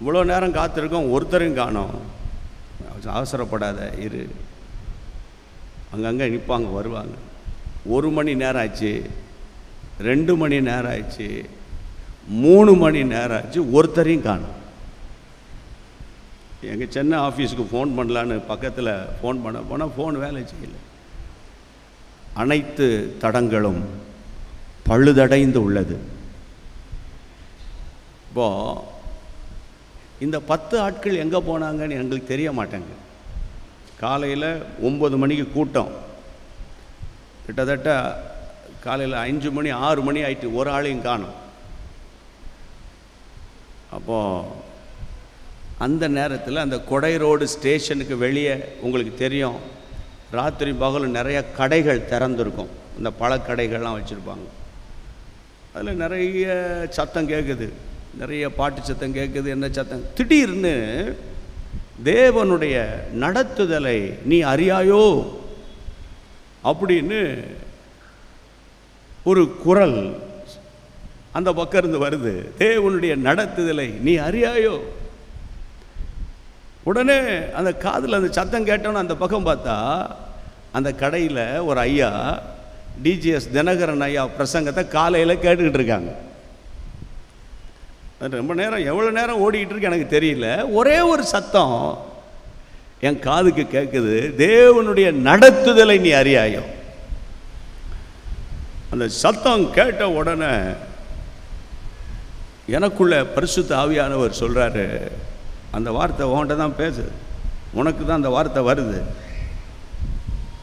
C: இவ்வளோ நேரம் காத்திருக்கோம், ஒருத்தரையும் காணோம். அவசரப்படாத இரு, அங்கங்கே நிற்பாங்க, வருவாங்க. 1 மணி நேரம் ஆச்சு, 2 மணி நேரம் ஆயிடுச்சு, 3 மணி நேரம் ஆச்சு, ஒருத்தரையும் காணும். எங்கள் சென்னை ஆஃபீஸுக்கு ஃபோன் பண்ணலான்னு பக்கத்தில் ஃபோன் பண்ண போனால் ஃபோன் வேலை செய்யலை. அனைத்து தடங்களும் பழுதடைந்து உள்ளது. இப்போது இந்த 10 ஆட்கள் எங்கே போனாங்கன்னு எங்களுக்கு தெரிய மாட்டேங்க. காலையில் 9 மணிக்கு கூட்டம், கிட்டத்தட்ட காலையில் 5 மணி 6 மணி ஆயிட்டு, ஒரு ஆளையும் காணும். அப்போது அந்த நேரத்தில் அந்த கொடை ரோடு ஸ்டேஷனுக்கு வெளியே உங்களுக்கு தெரியும், ராத்திரி பகலும் நிறைய கடைகள் திறந்துருக்கும். இந்த பழக்கடைகள்லாம் வச்சுருப்பாங்க. அதில் நிறைய சத்தம் கேட்குது, நிறைய பாட்டு சத்தம் கேட்குது. என்ன சத்தம்? திடீர்னு தேவனுடைய நடத்துதலை நீ அறியாயோ அப்படின்னு ஒரு குரல் அந்த பக்கம் இருந்து வருது. தேவனுடைய நடத்துதலை நீ அறியாயோ. உடனே அந்த காதில் அந்த சத்தம் கேட்டோன்னு அந்த பக்கம் பார்த்தா அந்த கடையில் ஒரு ஐயா, டிஜிஎஸ் தினகரன் ஐயா பிரசங்கத்தை காலையில் கேட்டுக்கிட்டு இருக்காங்க. ரொம்ப நேரம், எவ்வளோ நேரம் ஓடிக்கிட்டு இருக்கு எனக்கு தெரியல. ஒரே ஒரு சத்தம் என் காதுக்கு கேட்குது, தேவனுடைய நடத்துதலை நீ அறியாயோ. அந்த சத்தம் கேட்ட உடனே எனக்குள்ள பரிசுத்த ஆவியானவர் சொல்கிறாரு, அந்த வார்த்தை உன்கிட்ட தான் பேசுது, உனக்கு தான் அந்த வார்த்தை வருது,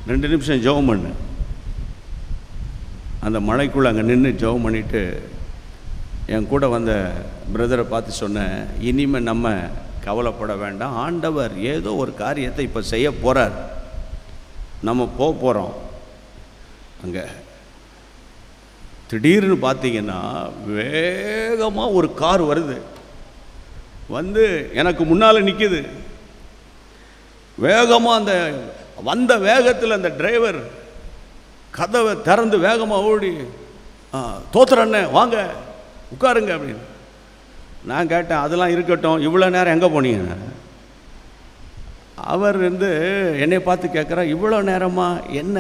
C: 2 நிமிஷம் ஜெபம் பண்ணு. அந்த மழைக்குள்ளே அங்கே நின்று ஜெபம் பண்ணிவிட்டு என் கூட வந்த பிரதரை பார்த்து சொன்னேன், இனிமேல் நம்ம கவலைப்பட வேண்டாம், ஆண்டவர் ஏதோ ஒரு காரியத்தை இப்போ செய்ய போகிறார், நம்ம போகிறோம். அங்கே திடீர்னு பார்த்தீங்கன்னா வேகமாக ஒரு கார் வருது, வந்து எனக்கு முன்னால் நிற்கிது. வேகமாக அந்த வந்த வேகத்தில் அந்த டிரைவர் கதவை திறந்து வேகமாக ஓடி, தோத்துறண்ணே வாங்க உட்காருங்க அப்படின்னு. நான் கேட்டேன், அதெல்லாம் இருக்கட்டும், இவ்வளோ நேரம் எங்கே போனீங்க? அவர் வந்து என்னை பார்த்து கேட்குறா, இவ்வளோ நேரமா என்ன?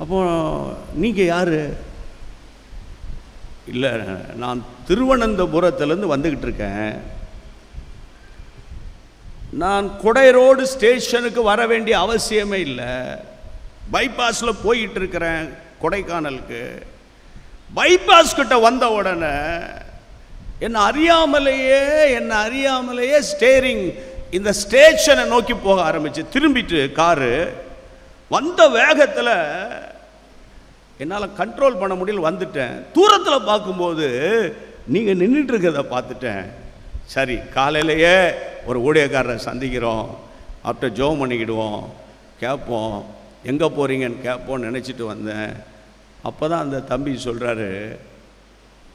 C: அப்போ நீங்கள் யார்? இல்லை, நான் திருவனந்தபுரத்துலேருந்து வந்துக்கிட்டு இருக்கேன், நான் கொடை ரோடு ஸ்டேஷனுக்கு வர வேண்டிய அவசியமே இல்லை, பைபாஸில் போயிட்டு இருக்கிறேன் கொடைக்கானலுக்கு. பைபாஸ் கிட்ட வந்த உடனே என்ன அறியாமலேயே ஸ்டேரிங் இந்த ஸ்டேஷனை நோக்கி போக ஆரம்பிச்சு. திரும்பிட்டு காரு வந்த வேகத்தில் என்னால் கண்ட்ரோல் பண்ண முடியல, வந்துட்டேன். தூரத்தில் பார்க்கும்போது நீங்கள் நின்றுட்டு இருக்கிறத பார்த்துட்டேன். சரி, காலையிலேயே ஒரு ஊழியக்காரரை சந்திக்கிறோம், ஆஃப்டர் ஜோம் பண்ணிக்கிடுவோம், கேட்போம், எங்கே போகிறீங்கன்னு கேட்போன்னு நினச்சிட்டு வந்தேன். அப்போ தான் அந்த தம்பி சொல்கிறாரு,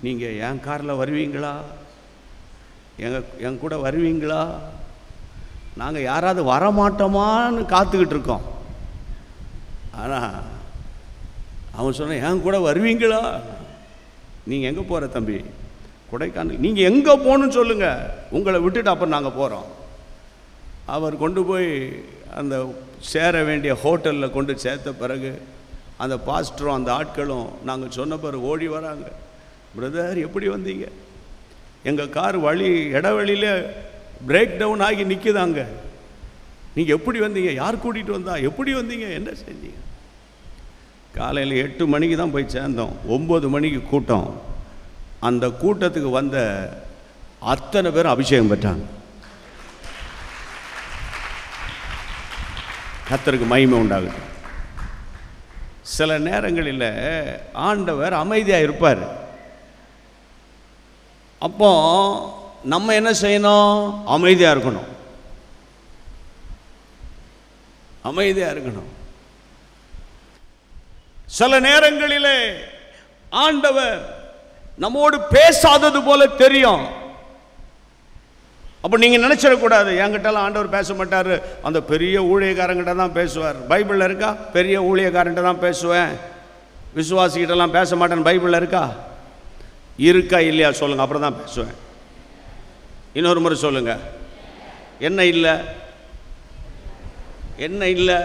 C: நீங்கள் என் காரில் வருவீங்களா, என் கூட வருவீங்களா? நாங்கள் யாராவது வரமாட்டோமான்னு காத்துக்கிட்டு இருக்கோம். ஆனால் அவன் சொன்ன, என் கூட வருவீங்களா? நீங்கள் எங்கே போகிற தம்பி? கொடைக்கானல். நீங்கள் எங்கே போகணுன்னு சொல்லுங்கள், உங்களை விட்டுட்டு அப்புறம் நாங்கள் போகிறோம். அவர் கொண்டு போய் அந்த சேர வேண்டிய ஹோட்டலில் கொண்டு சேர்த்த பிறகு அந்த பாஸ்டரும் அந்த ஆட்களும் நாங்கள் சொன்ன பிறகு ஓடி வராங்க. பிரதர், எப்படி வந்தீங்க? எங்கள் கார் இடைவெளியில் பிரேக் டவுன் ஆகி நிற்குதாங்க. நீங்கள் எப்படி வந்தீங்க? யார் கூட்டிகிட்டு வந்தா? எப்படி வந்தீங்க? என்ன செஞ்சீங்க? காலையில் 8 மணிக்கு தான் போய் சேர்ந்தோம். 9 மணிக்கு கூட்டம். அந்த கூட்டத்துக்கு வந்த அத்தனை பேரும் அபிஷேகம் பெற்றாங்க. கர்த்தருக்கு மகிமை உண்டாகுது. சில நேரங்களில் ஆண்டவர் அமைதியாக இருப்பார். அப்போ நம்ம என்ன செய்யணும்? அமைதியாக இருக்கணும். அமைதியாக இருக்கணும். சில நேரங்களிலே ஆண்டவர் நம்மோடு பேசாதது போல தெரியும். அப்போ நீங்கள் நினச்சிடக்கூடாது, என்கிட்டலாம் ஆண்டவர் பேச மாட்டார், அந்த பெரிய ஊழியக்காரங்கிட்ட தான் பேசுவார். பைபிளில் இருக்கா? பெரிய ஊழியக்காரன்கிட்ட தான் பேசுவேன், விசுவாசிக்கிட்டலாம் பேச மாட்டேன்னு பைபிளில் இருக்கா? இருக்கா இல்லையா சொல்லுங்கள், அப்புறம் தான் பேசுவேன். இன்னொரு முறை சொல்லுங்க, என்ன இல்லை? என்ன இல்லை?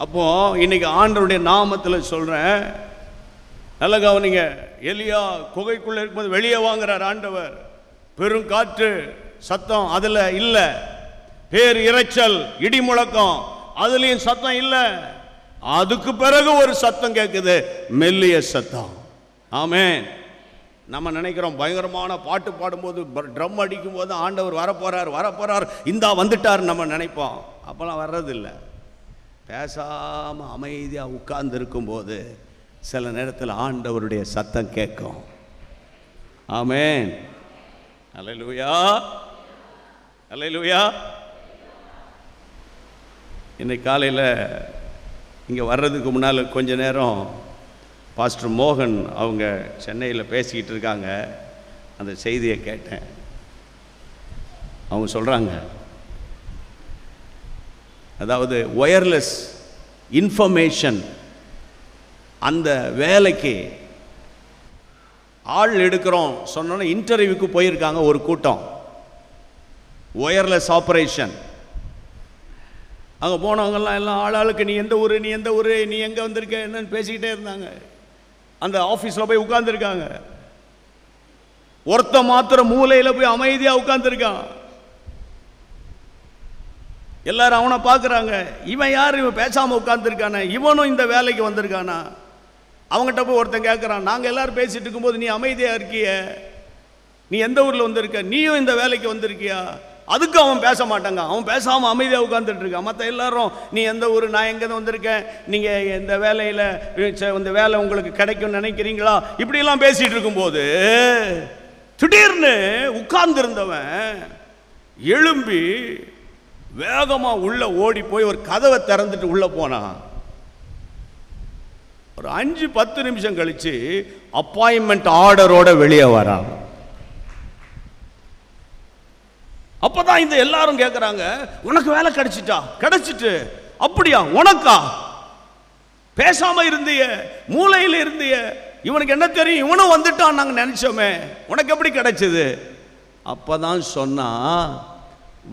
C: அப்போ இன்னைக்கு ஆண்டவருடைய நாமத்தில் சொல்கிறேன், நல்ல கவனிங்க. எலியா குகைக்குள்ளே இருக்கும்போது வெளியே வாங்குறார் ஆண்டவர். பெரும் காற்று சத்தம் அதில் இல்லை, பேர் இரைச்சல் இடி முழக்கம் அதுலேயும் சத்தம் இல்லை. அதுக்கு பிறகு ஒரு சத்தம் கேட்குது, மெல்லிய சத்தம். ஆமென். நம்ம நினைக்கிறோம் பயங்கரமான பாட்டு பாடும்போது ட்ரம் அடிக்கும் போது ஆண்டவர் வரப்போறார் இந்தா வந்துட்டார் நம்ம நினைப்போம். அப்போலாம் வர்றதில்லை. பேசாமல் அமைதியாக உட்கார்ந்து இருக்கும்போது சில நேரத்தில் ஆண்டவருடைய சத்தம் கேட்கும். ஆமென். அல்லேலூயா, அல்லேலூயா. இன்னைக்கு காலையில் இங்கே வர்றதுக்கு முன்னால் கொஞ்ச நேரம் பாஸ்டர் மோகன் அவங்க சென்னையில் பேசிக்கிட்டு இருக்காங்க. அந்த செய்தியை கேட்டேன். அவங்க சொல்கிறாங்க, அதாவது ஒயர்லெஸ் இன்ஃபர்மேஷன் அந்த வேலைக்கு ஆள் எடுக்கிறோம் சொன்னோன்னா இன்டர்வியூக்கு போயிருக்காங்க ஒரு கூட்டம். Wireless operation. அங்கே போனவங்கெல்லாம் எல்லாம் ஆளாளுக்கு நீ எந்த ஊர், நீ எந்த ஊர், நீ எங்கே வந்திருக்க என்னன்னு பேசிக்கிட்டே இருந்தாங்க. அந்த ஆஃபீஸில் போய் உட்கார்ந்துருக்காங்க. ஒருத்த மாத்திரம் மூலையில் போய் அமைதியாக உட்கார்ந்துருக்கான். எல்லாரும் அவனை பார்க்குறாங்க, இவன் யார், இவன் பேசாமல் உட்கார்ந்துருக்கானே, இவனும் இந்த வேலைக்கு வந்திருக்கானா? அவங்ககிட்ட போய் ஒருத்தன் கேட்குறான், நாங்கள் எல்லோரும் பேசிகிட்டு இருக்கும்போது நீ அமைதியாக இருக்கிய, நீ எந்த ஊரில் வந்திருக்க, நீயும் இந்த வேலைக்கு வந்திருக்கியா? அதுக்கு அவன் பேச மாட்டாங்க. அவன் பேசாமல் அமைதியாக உட்காந்துட்டு இருக்கான். மற்ற எல்லாரும் நீ எந்த ஊர், நான் எங்கே வந்திருக்கேன், நீங்கள் இந்த வேலையில் இந்த வேலை உங்களுக்கு கிடைக்கும்னு நினைக்கிறீங்களா, இப்படிலாம் பேசிகிட்டு இருக்கும்போது திடீர்னு உட்கார்ந்துருந்தவன் எழும்பி வேகமாக உள்ளே ஓடி போய் ஒரு கதவை திறந்துட்டு உள்ளே போனான். ஒரு 5-10 நிமிஷம் கழிச்சு அப்பாயின்மெண்ட் ஆர்டரோட வெளியே வரான். அப்பதான் இந்த எல்லாரும் கேட்குறாங்க, உனக்கு வேலை கிடைச்சிட்டா? கிடைச்சிட்டு? அப்படியா? உனக்கா? பேசாம இருந்திய, மூலையில் இருந்திய, இவனுக்கு என்ன தெரியும், இவனும் வந்துட்டான் நாங்கள் நினைச்சோமே, உனக்கு எப்படி கிடைச்சது? அப்பதான் சொன்னா,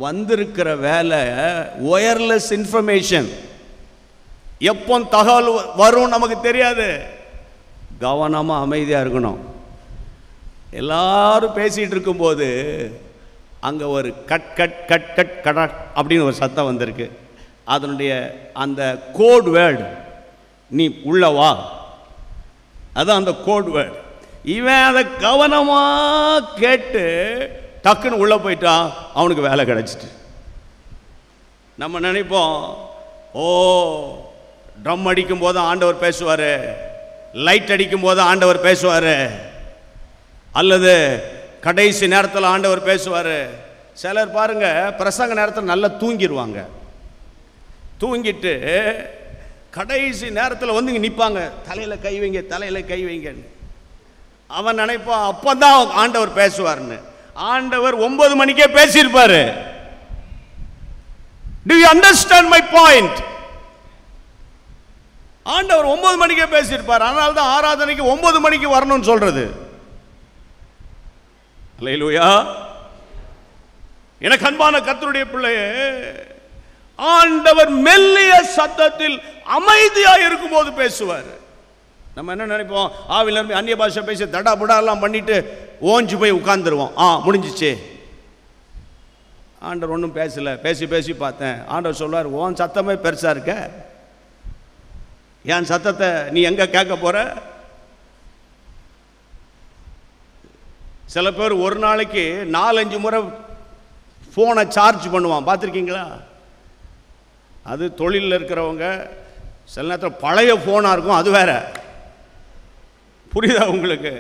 C: வந்திருக்கிற வேலை ஒயர்லெஸ் இன்ஃபர்மேஷன். எப்போ தகவல் வரும் நமக்கு தெரியாது. கவனமாக அமைதியாக இருக்கணும். எல்லாரும் பேசிகிட்டு இருக்கும்போது அங்கே ஒரு cut cut cut cut cut அப்படின்னு ஒரு சத்தம் வந்திருக்கு. அதனுடைய அந்த கோட் வேர்டு நீ உள்ள வா. அதான் அந்த கோட் வேர்ட். இவன் அதை கவனமா கேட்டு டக்குன்னு உள்ள போயிட்டான், அவனுக்கு வேலை கிடைச்சிட்டு. நம்ம நினைப்போம், ஓ ட்ரம் அடிக்கும் போது ஆண்டவர் பேசுவார், லைட் அடிக்கும் போது ஆண்டவர் பேசுவார், அல்லது கடைசி நேரத்தில் ஆண்டவர் பேசுவார். சிலர் பாருங்க பிரசங்க நேரத்தில் நல்லா தூங்கிடுவாங்க. தூங்கிட்டு கடைசி நேரத்தில் வந்து இங்கே நிற்பாங்க, தலையில் கை வைங்க தலையில் கை வைங்கன்னு. அவன் நினைப்பான் அப்பதான் ஆண்டவர் பேசுவார்னு. ஆண்டவர் 9 மணிக்கே பேசியிருப்பாரு. Do you understand my point? ஆண்டவர் 9 மணிக்கே பேசியிருப்பார். அதனால தான் ஆராதனைக்கு 9 மணிக்கு வரணும்னு சொல்றது. அல்லேலூயா. எனக்கு அன்பான கர்த்தருடைய பிள்ளையே, ஆண்டவர் மெல்லிய சத்தத்தில் அமைதியா இருக்கும்போது பேசுவார். நம்ம என்ன நினைப்போம், ஆவில இருந்து அந்நிய பாஷை பேசி தடா புடா எல்லாம் பண்ணிட்டு ஓஞ்சு போய் உட்கார்ந்துருவோம். முடிஞ்சிச்சு. ஆண்டவர் ஒன்றும் பேசல. பேசி பேசி பார்த்தேன். ஆண்டவர் சொல்வார், உன் சத்தமே பெருசா இருக்க, என் சத்தத்தை நீ எங்க கேட்க போற? சில பேர் ஒரு நாளைக்கு 4-5 முறை ஃபோனை சார்ஜ் பண்ணுவான், பார்த்துருக்கீங்களா? அது தொழிலில் இருக்கிறவங்க. சில நேரத்தில் பழைய ஃபோனாக இருக்கும், அது வேற. புரியுதா உங்களுக்கு?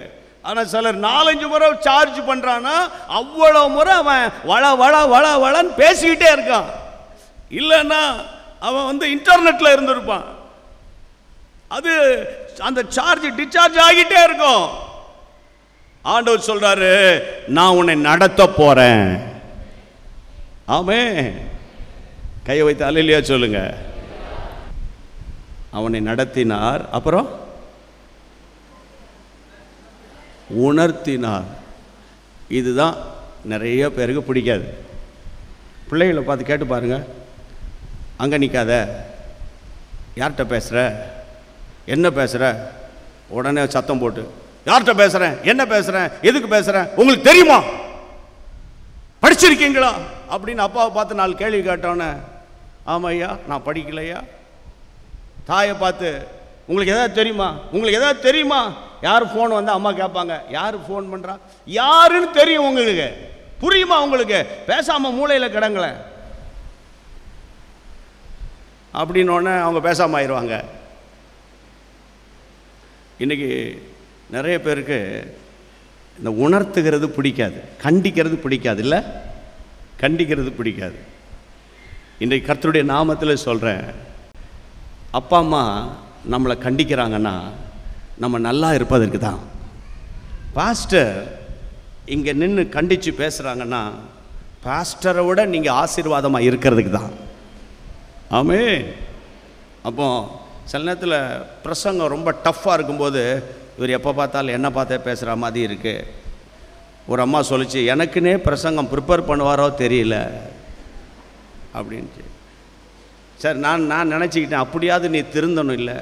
C: ஆனால் சிலர் 4-5 முறை சார்ஜ் பண்ணுறான்னா அவ்வளோ முறை அவன் வள வள வள வளன்னு பேசிக்கிட்டே இருக்கான். இல்லைன்னா அவன் வந்து இன்டர்நெட்டில் இருந்திருப்பான். அது அந்த சார்ஜ் டிஸ்சார்ஜ் ஆகிட்டே இருக்கும். ஆண்டவர் சொல்றாரு, நான் உன்னை நடத்த போறேன். ஆமே, கையை வைத்து அல்லேலூயா சொல்லுங்க. அவனை நடத்தினார், அப்புறம் உணர்த்தினார். இதுதான் நிறைய பேருக்கு பிடிக்காது. பிள்ளைகளை பார்த்து கேட்டு பாருங்க, அங்கே நிற்காத, யார்கிட்ட பேசுகிற, என்ன பேசுகிற, உடனே சத்தம் போட்டு யார்கிட்ட பேசுகிறேன், என்ன பேசுகிறேன், எதுக்கு பேசுகிறேன், உங்களுக்கு தெரியுமா, படிச்சிருக்கீங்களா அப்படின்னு அப்பாவை பார்த்து 4 கேள்வி கேட்டோன்னே, ஆமாம் ஐயா நான் படிக்கலையா. தாயை பார்த்து உங்களுக்கு எதாவது தெரியுமா, உங்களுக்கு எதாவது தெரியுமா, யார் ஃபோன் வந்தால் அம்மா கேட்பாங்க, யார் ஃபோன் பண்ணுறா, யாருன்னு தெரியும் உங்களுக்கு, புரியுமா உங்களுக்கு, பேசாமல் மூளையில் கிடங்களேன் அப்படின்னோடனே அவங்க பேசாமல் ஆயிடுவாங்க. இன்றைக்கி நிறைய பேருக்கு இந்த உணர்த்துகிறது பிடிக்காது, கண்டிக்கிறது பிடிக்காது. இல்லை, கண்டிக்கிறது பிடிக்காது. இன்றைக்கு கர்த்தருடைய நாமத்தில் சொல்கிறேன், அப்பா அம்மா நம்மளை கண்டிக்கிறாங்கன்னா நம்ம நல்லா இருப்பதற்கு தான். பாஸ்டர் இங்கே நின்று கண்டித்து பேசுகிறாங்கன்னா பாஸ்டரை விட நீங்கள் ஆசீர்வாதமாக இருக்கிறதுக்கு தான். ஆமே. அப்போ சில நேரத்தில் பிரசங்கம் ரொம்ப டஃப்பாக இருக்கும்போது இவர் எப்போ பார்த்தாலும் என்ன பார்த்தே பேசுகிற மாதிரி இருக்குது. ஒரு அம்மா சொல்லிச்சு, எனக்குன்னே பிரசங்கம் ப்ரிப்பேர் பண்ணுவாரோ தெரியல அப்படின்ட்டு. சரி, நான் நினச்சிக்கிட்டேன் அப்படியாவது நீ திருந்தணும். இல்லை,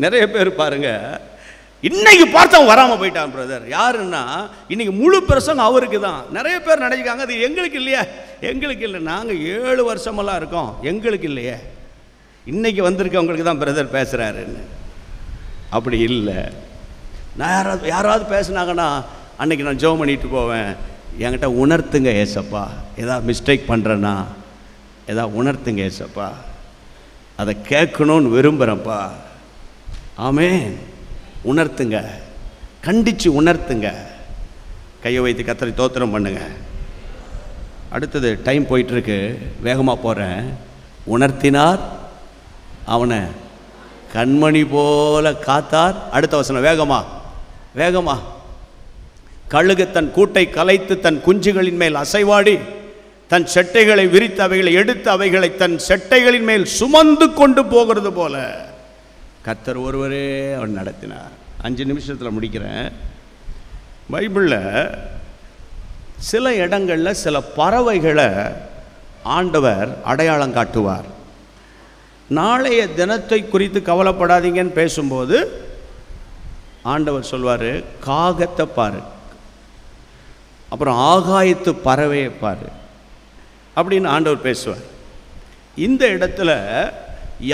C: நிறைய பேர் பாருங்க இன்னைக்கு பார்த்தவன் வராமல் போயிட்டான் பிரதர். யாருன்னா இன்னைக்கு முழு பிரசங்கம் அவருக்கு தான். நிறைய பேர் நினைச்சிக்காங்க அது எங்களுக்கு இல்லையா, எங்களுக்கு இல்லை, நாங்கள் 7 வருஷமெல்லாம் இருக்கோம், எங்களுக்கு இல்லையே, இன்னைக்கு வந்திருக்கவங்களுக்கு தான் பிரதர் பேசுகிறாருன்னு. அப்படி இல்லை. நான் யாராவது பேசுனாங்கன்னா அன்னைக்கு நான் ஜெபம் பண்ணிட்டு போவேன், என்கிட்ட உணர்த்துங்க ஏசப்பா, ஏதாவது மிஸ்டேக் பண்ணுறேன்னா ஏதாவது உணர்த்துங்க ஏசப்பா, அதை கேட்கணும்னு விரும்புகிறேன்ப்பா. ஆமென். உணர்த்துங்க, கண்டித்து உணர்த்துங்க. கையை வைத்து கர்த்தரை ஸ்தோத்திரம் பண்ணுங்க. அடுத்தது டைம் போயிட்டுருக்கு, வேகமாக போகிறேன். உணர்த்தினார், அவனை கண்மணி போல காத்தார். அடுத்த வசனம் வேகமா வேகமா. கழுகு தன் கூட்டை கலைத்து தன் குஞ்சுகளின் மேல் அசைவாடி தன் செட்டைகளை விரித்து அவைகளை எடுத்து அவைகளை தன் செட்டைகளின் மேல் சுமந்து கொண்டு போகிறது போல கர்த்தர் ஒருவரே அவன் நடத்தினார். 5 நிமிஷத்தில் முடிக்கிறேன். பைபிளில் சில இடங்களில் சில பறவைகளை ஆண்டவர் அடையாளம் காட்டுவார். நாளைய தினத்தை குறித்து கவலைப்படாதீங்கன்னு பேசும்போது ஆண்டவர் சொல்வார், காகத்தை பாரு, அப்புறம் ஆகாயத்து பறவையை பாரு அப்படின்னு ஆண்டவர் பேசுவார். இந்த இடத்துல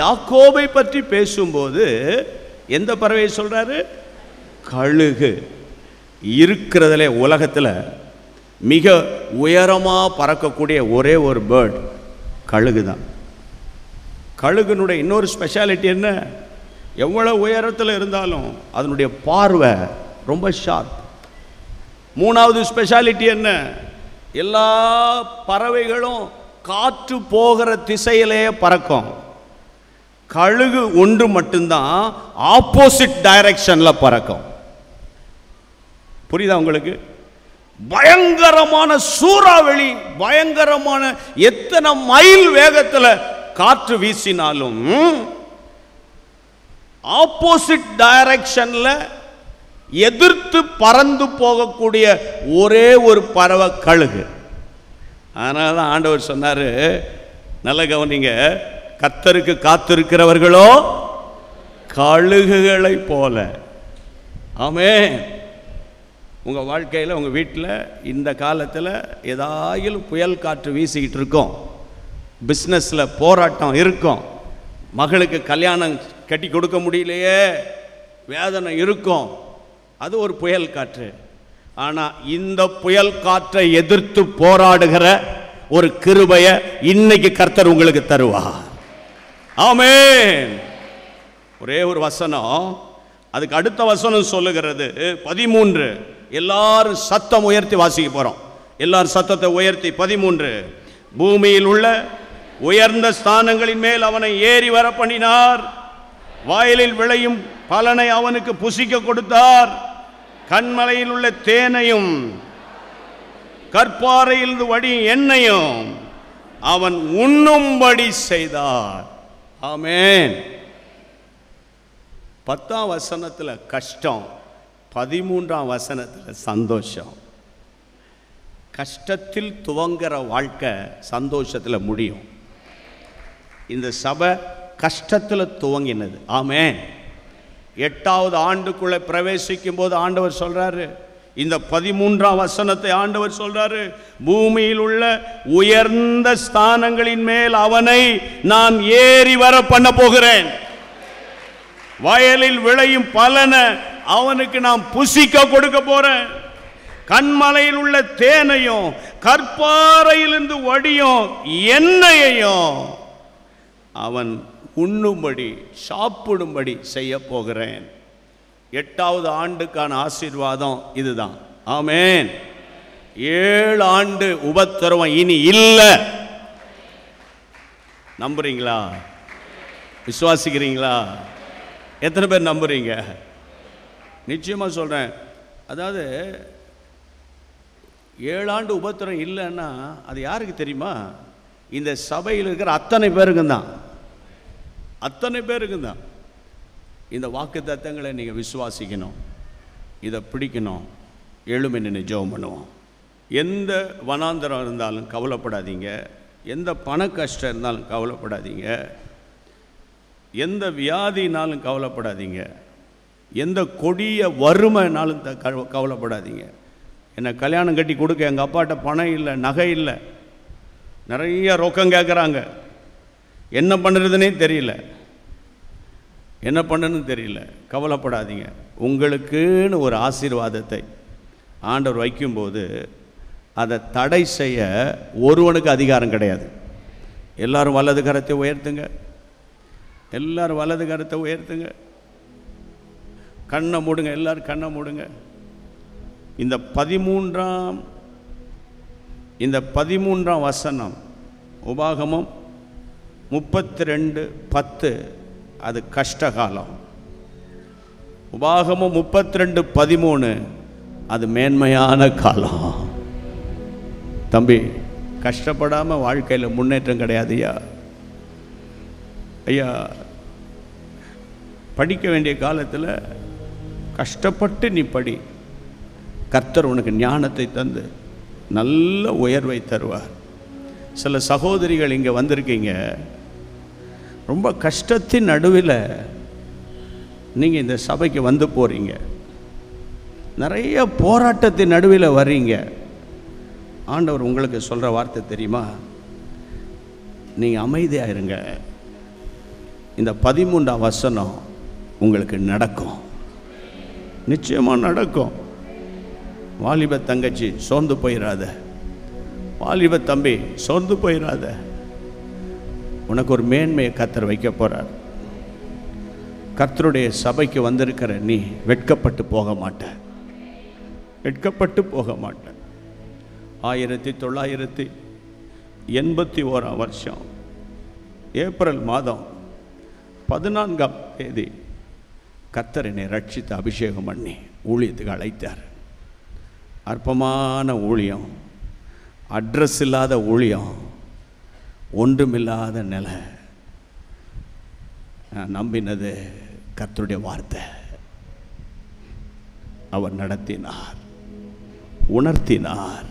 C: யாக்கோபை பற்றி பேசும்போது எந்த பறவையை சொல்றாரு? கழுகு. இருக்கிறதுல உலகத்தில் மிக உயரமாக பறக்கக்கூடிய ஒரே ஒரு பேர்ட் கழுகு தான். கழுகுனுடைய இன்னொரு ஸ்பெஷாலிட்டி என்ன? எவ்வளவு உயரத்தில் இருந்தாலும் அதனுடைய பார்வை ரொம்ப ஷார்ப். மூணாவது ஸ்பெஷாலிட்டி என்ன? எல்லா பறவைகளும் காற்று போகிற திசையிலேயே பறக்கும். கழுகு ஒன்று மட்டும்தான் ஆப்போசிட் டைரக்ஷன்ல பறக்கும். புரியுதா உங்களுக்கு? பயங்கரமான சூறாவளி, பயங்கரமான எத்தனை மைல் வேகத்தில் காற்று வீசினாலும் ஆப்போசிட் டைரக்ஷன்ல எதிர்த்து பறந்து போகக்கூடிய ஒரே ஒரு பறவை கழுகு. அதனால தான் ஆண்டவர் சொன்னாரு, நல்ல கவனிங்க, கர்த்தருக்கு காத்திருக்கிறவர்களோ கழுகுகளை போல. ஆமென். உங்கள் வாழ்க்கையில், உங்கள் வீட்டில் இந்த காலத்தில் ஏதாயிலும் புயல் காற்று வீசிக்கிட்டு இருக்கோம், பிஸ்னஸில் போராட்டம் இருக்கும், மகளுக்கு கல்யாணம் கட்டி கொடுக்க முடியலையே, வேதனை இருக்கும், அது ஒரு புயல் காற்று. ஆனால் இந்த புயல் காற்றை எதிர்த்து போராடுகிற ஒரு கிருபையை இன்னைக்கு கர்த்தர் உங்களுக்கு தருவார். ஆமென். ஒரே ஒரு வசனம், அதுக்கு அடுத்த வசனம் சொல்லுகிறது 13. எல்லாரும் சத்தம் உயர்த்தி வாசிக்க போறோம். எல்லாரும் சத்தத்தை உயர்த்தி 13. பூமியில் உள்ள உயர்ந்த ஸ்தானங்களின் மேல் அவனை ஏறி வர பண்ணினார், வயலில் விளையும் பலனை அவனுக்கு புசிக்க கொடுத்தார், கண்மலையில் உள்ள தேனையும் கற்பாறையில் வடியும் எண்ணெயும் அவன் உண்ணும்படி செய்தார். ஆமென். 10ஆம் வசனத்தில் கஷ்டம், 13ஆம் வசனத்தில் சந்தோஷம். கஷ்டத்தில் துவங்குற வாழ்க்கை சந்தோஷத்தில் முடியும். இந்த சபை கஷ்டத்தில் துவங்கினது. ஆமென். 8வது ஆண்டுக்குள்ளே பிரவேசிக்கும் போது ஆண்டவர் சொல்றாரு, இந்த 13ஆம் வசனத்தை ஆண்டவர் சொல்றாரு, பூமியில் உள்ள உயர்ந்த ஸ்தானங்களின் மேல் அவனை நான் ஏறி வர பண்ண போகிறேன், வயலில் விளையும் பலனை அவனுக்கு நான் புசிக்க கொடுக்க போறேன், கண்மலையில் உள்ள தேனையும் கற்பாறையிலிருந்து வடியும் எண்ணெயையும் அவன் உண்ணும்படி சாப்பிடும்படி செய்ய போகிறேன். 8வது ஆண்டுக்கான ஆசீர்வாதம் இதுதான். ஆமென். 7 ஆண்டு உபத்திரவம் இனி இல்லை. நம்புறீங்களா? விசுவாசிக்கிறீங்களா? எத்தனை பேர் நம்புறீங்க? நிச்சயமா சொல்றேன். அதாவது 7 ஆண்டு உபத்திரம் இல்லைன்னா அது யாருக்கு தெரியுமா? இந்த சபையில் இருக்கிற அத்தனை பேருக்கு தான். அத்தனை பேருக்கு தான். இந்த வாக்கு தத்தங்களை நீங்கள் விசுவாசிக்கணும், இதை பிடிக்கணும். எழுமி நின்று ஜெபம் பண்ணுவோம். எந்த வனாந்தரம் இருந்தாலும் கவலைப்படாதீங்க, எந்த பண கஷ்டம் இருந்தாலும் கவலைப்படாதீங்க, எந்த வியாதினாலும் கவலைப்படாதீங்க, எந்த கொடிய வறுமைனாலும் கவலைப்படாதீங்க. என்னை கல்யாணம் கட்டி கொடுக்க எங்கள் அப்பாட்ட பணம் இல்லை, நகை இல்லை, நிறைய ரொக்கம் கேட்குறாங்க, என்ன பண்ணுறதுனே தெரியல, என்ன பண்ணுன்னு தெரியல. கவலைப்படாதீங்க. உங்களுக்குன்னு ஒரு ஆசீர்வாதத்தை ஆண்டவர் வைக்கும்போது அதை தடை செய்ய ஒருவனுக்கு அதிகாரம் கிடையாது. எல்லாரும் வலது கரத்தை உயர்த்துங்க, எல்லாரும் வலது கரத்தை உயர்த்துங்க, கண்ணை மூடுங்க, எல்லாரும் கண்ணை மூடுங்க. இந்த 13ஆம் வசனம் உபாகமம் 32:10 அது கஷ்டகாலம். உபாகமம் 32:13 அது மேன்மையான காலம். தம்பி, கஷ்டப்படாமல் வாழ்க்கையில் முன்னேற்றம் கிடையாது ஐயா. ஐயா, படிக்க வேண்டிய காலத்தில் கஷ்டப்பட்டு நீ படி, கர்த்தர் உனக்கு ஞானத்தை தந்து நல்ல உயர்வை தருவார். சில சகோதரிகள் இங்கே வந்திருக்கீங்க, ரொம்ப கஷ்டத்தின் நடுவில் நீங்கள் இந்த சபைக்கு வந்து போகிறீங்க, நிறைய போராட்டத்தின் நடுவில் வர்றீங்க. ஆண்டவர் உங்களுக்கு சொல்கிற வார்த்தை தெரியுமா? நீங்கள் அமைதியாக இருங்க. இந்த 13ஆம் வசனம் உங்களுக்கு நடக்கும், நிச்சயமாக நடக்கும். வாலிப தங்கச்சி சோர்ந்து போயிடாத, வாலிப தம்பி சோர்ந்து போயிடாத. உனக்கு ஒரு மேன்மையை கர்த்தர் வைக்க போகிறார். கர்த்தருடைய சபைக்கு வந்திருக்கிற நீ வெட்கப்பட்டு போக மாட்ட, வெட்கப்பட்டு போக மாட்ட. 1981 வருஷம் ஏப்ரல் மாதம் 14ஆம் தேதி கர்த்தர் என்னை ரட்சித்து அபிஷேகம் பண்ணி ஊழியத்துக்கு அழைத்தார். அற்பமான ஊழியம், அட்ரஸ் இல்லாத ஊழியம், ஒன்றுமில்லாத நிலை. நான் நம்பினது கர்த்தருடைய வார்த்தை. அவர் நடத்தினார், உணர்த்தினார்,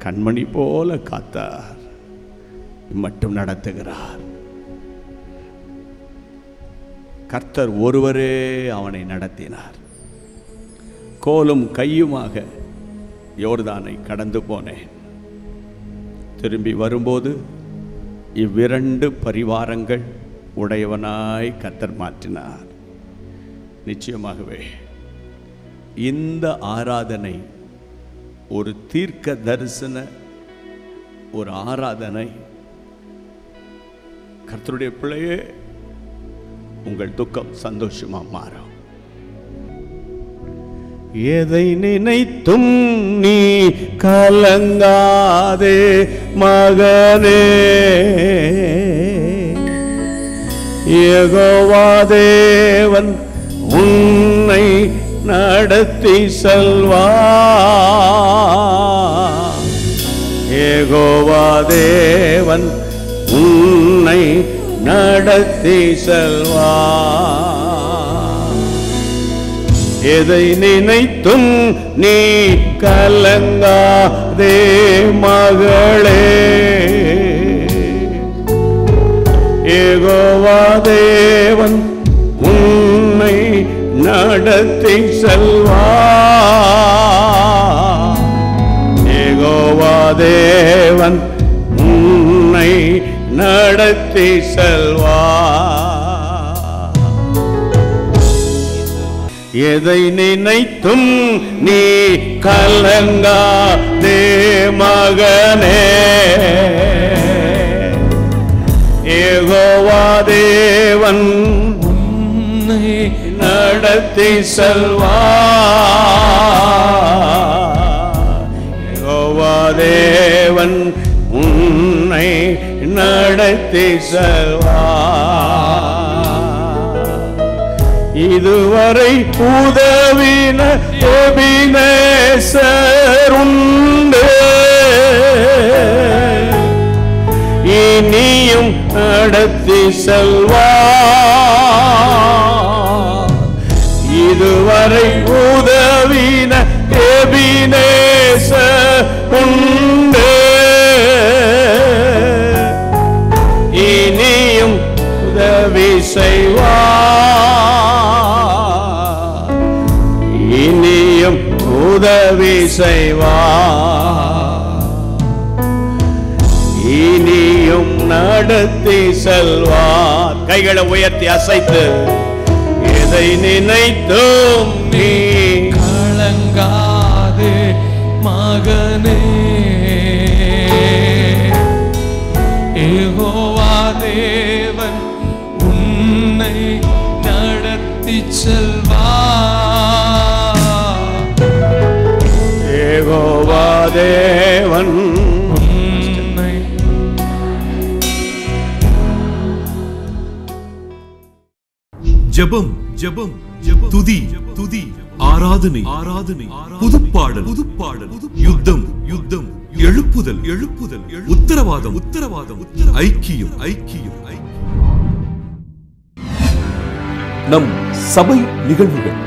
C: கண்மணி போல காத்தார், மட்டும் நடத்துகிறார். கர்த்தர் ஒருவரே அவனை நடத்தினார். கோலும் கையுமாக யோர்தானை கடந்து போனேன். திரும்பி வரும்போது இவ்விரண்டு பரிவாரங்கள் உடையவனாய் கர்த்தர் மாற்றினார். நிச்சயமாகவே இந்த ஆராதனை ஒரு தீர்க்க தரிசன ஒரு ஆராதனை. கர்த்தருடைய பிள்ளையே, உங்கள் துக்கம் சந்தோஷமா மாறும். எதை நினைத்தும் நீ கலங்காதே மகனே, யெகோவா தேவன் உன்னை நடத்தி செல்வார். யெகோவா தேவன் உன்னை நடத்தி செல்வார். எதை நினைத்தும் நீ கலங்காதே மகளே, யெகோவா தேவன் உன்னை நடத்தி செல்வார். யெகோவா தேவன் உன்னை நடத்தி செல்வார். எதை நினைத்தும் நீ கலங்காதே மகனே, யெகோவா தேவன் உன்னை நடத்தி செல்வார். யெகோவா தேவன் உன்னை நடத்தி செல்வார். இதுவரை உதவின எபினேசர் உண்டு, இனியும் நடத்தி செல்வார். இதுவரை உதவின எபினேசர் உண்டு, இனியும் உதவி செய்வார், இனியும் உதவி செய்வார், இனியும் நடத்தி செல்வார். கைகளை உயர்த்தி அசைத்து, எதை நினைத்தும் நீ
B: கலங்காதே மகனே, யெகோவா தேவன் உன்னை நடத்தி செல்வார்.
C: யெகோவா தேவன்
B: உன்னை.
D: ஜெபம் ஜெபம் துதி துதி ஆராதனை ஆராதனை புதுப்பாடல் புதுப்பாடல் யுத்தம் யுத்தம் எழுப்புதல் எழுப்புதல் உத்தரவாதம் உத்தரவாதம் ஐக்கியம் ஐக்கியம் ஐக்கியம்.
E: நம் சபை நிகழ்வுகள்.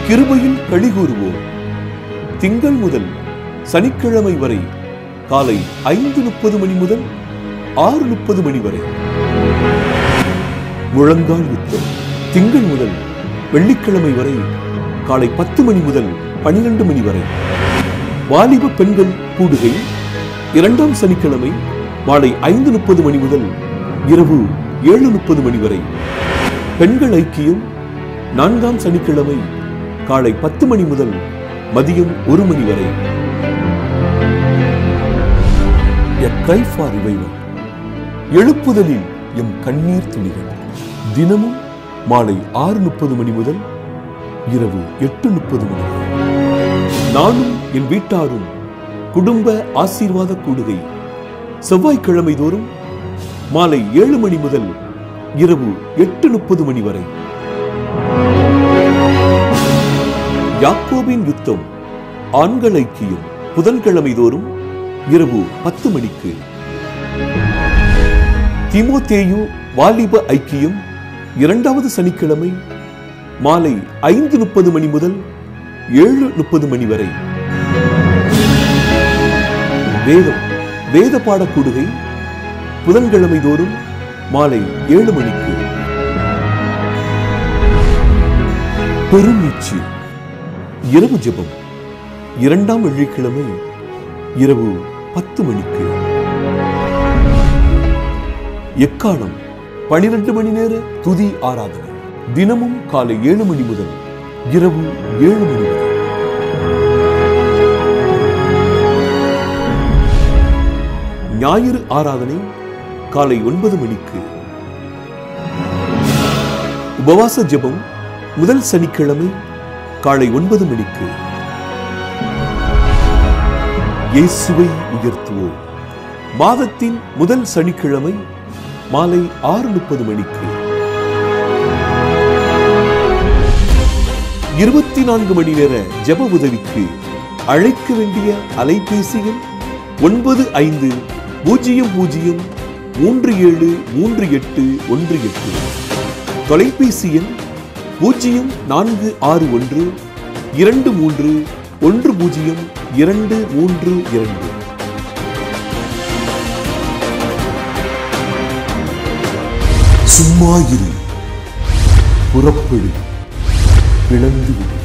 E: கிருபையில் களிகூறுவோம். திங்கள் முதல் சனிக்கிழமை வரை காலை 5:30 மணி முதல் 6:30 மணி வரை. முழங்கால் யுத்தம் திங்கள் முதல் வெள்ளிக்கிழமை வரை காலை 10 மணி முதல் 12 மணி வரை. வாலிப பெண்கள் கூடுகை இரண்டாம் சனிக்கிழமை மாலை 5:30 மணி முதல் இரவு 7:30 மணி வரை. பெண்கள் ஐக்கியம் நான்காம் சனிக்கிழமை காலை 10 மணி முதல் மதியம் 1 மணி வரை. A cry for revival. எழுப்புதலில் எம் கண்ணீர் துளிகள். தினமும் மாலை 6:30 மணி முதல் இரவு 8:30 மணி வரை. நானும் என் வீட்டாரும் குடும்ப ஆசீர்வாத கூடுகை செவ்வாய்க்கிழமை தோறும் மாலை 7 மணி முதல் இரவு 8:30 மணி வரை. யாக்கோபின் யுத்தம் ஆண்கள் ஐக்கியம் புதன்கிழமை தோறும் இரவு 10 மணிக்கு. தீமோத்தேயு வாலிப ஐக்கியம் இரண்டாவது சனிக்கிழமை மாலை 5:30 மணி முதல் 7:30 மணி வரை. வேத பாடக்கூடுகை புதன்கிழமை தோறும் மாலை 7 மணிக்கு. பெருமீச்சு இரவு ஜெபம் இரண்டாம் வெள்ளிக்கிழமை இரவு 10 மணிக்கு. எக்காலம் 12 மணி நேர துதி ஆராதனை தினமும் காலை 7 மணி முதல் இரவு 7 மணி வரை. ஞாயிறு ஆராதனை காலை 9 மணிக்கு. உபவாச ஜெபம் முதல் சனிக்கிழமை காலை 9 மணிக்கு. இயேசுவை உயர்த்துவோம் மாதத்தின் முதல் சனிக்கிழமை மாலை 6:30 மணிக்கு. 24 மணி நேர ஜெப உதவிக்கு அழைக்க வேண்டிய அலைபேசிகள் 9500373818. தொலைபேசி எண் 0461310232. சும்மா இரு, புறப்படு, பிளந்து விடு.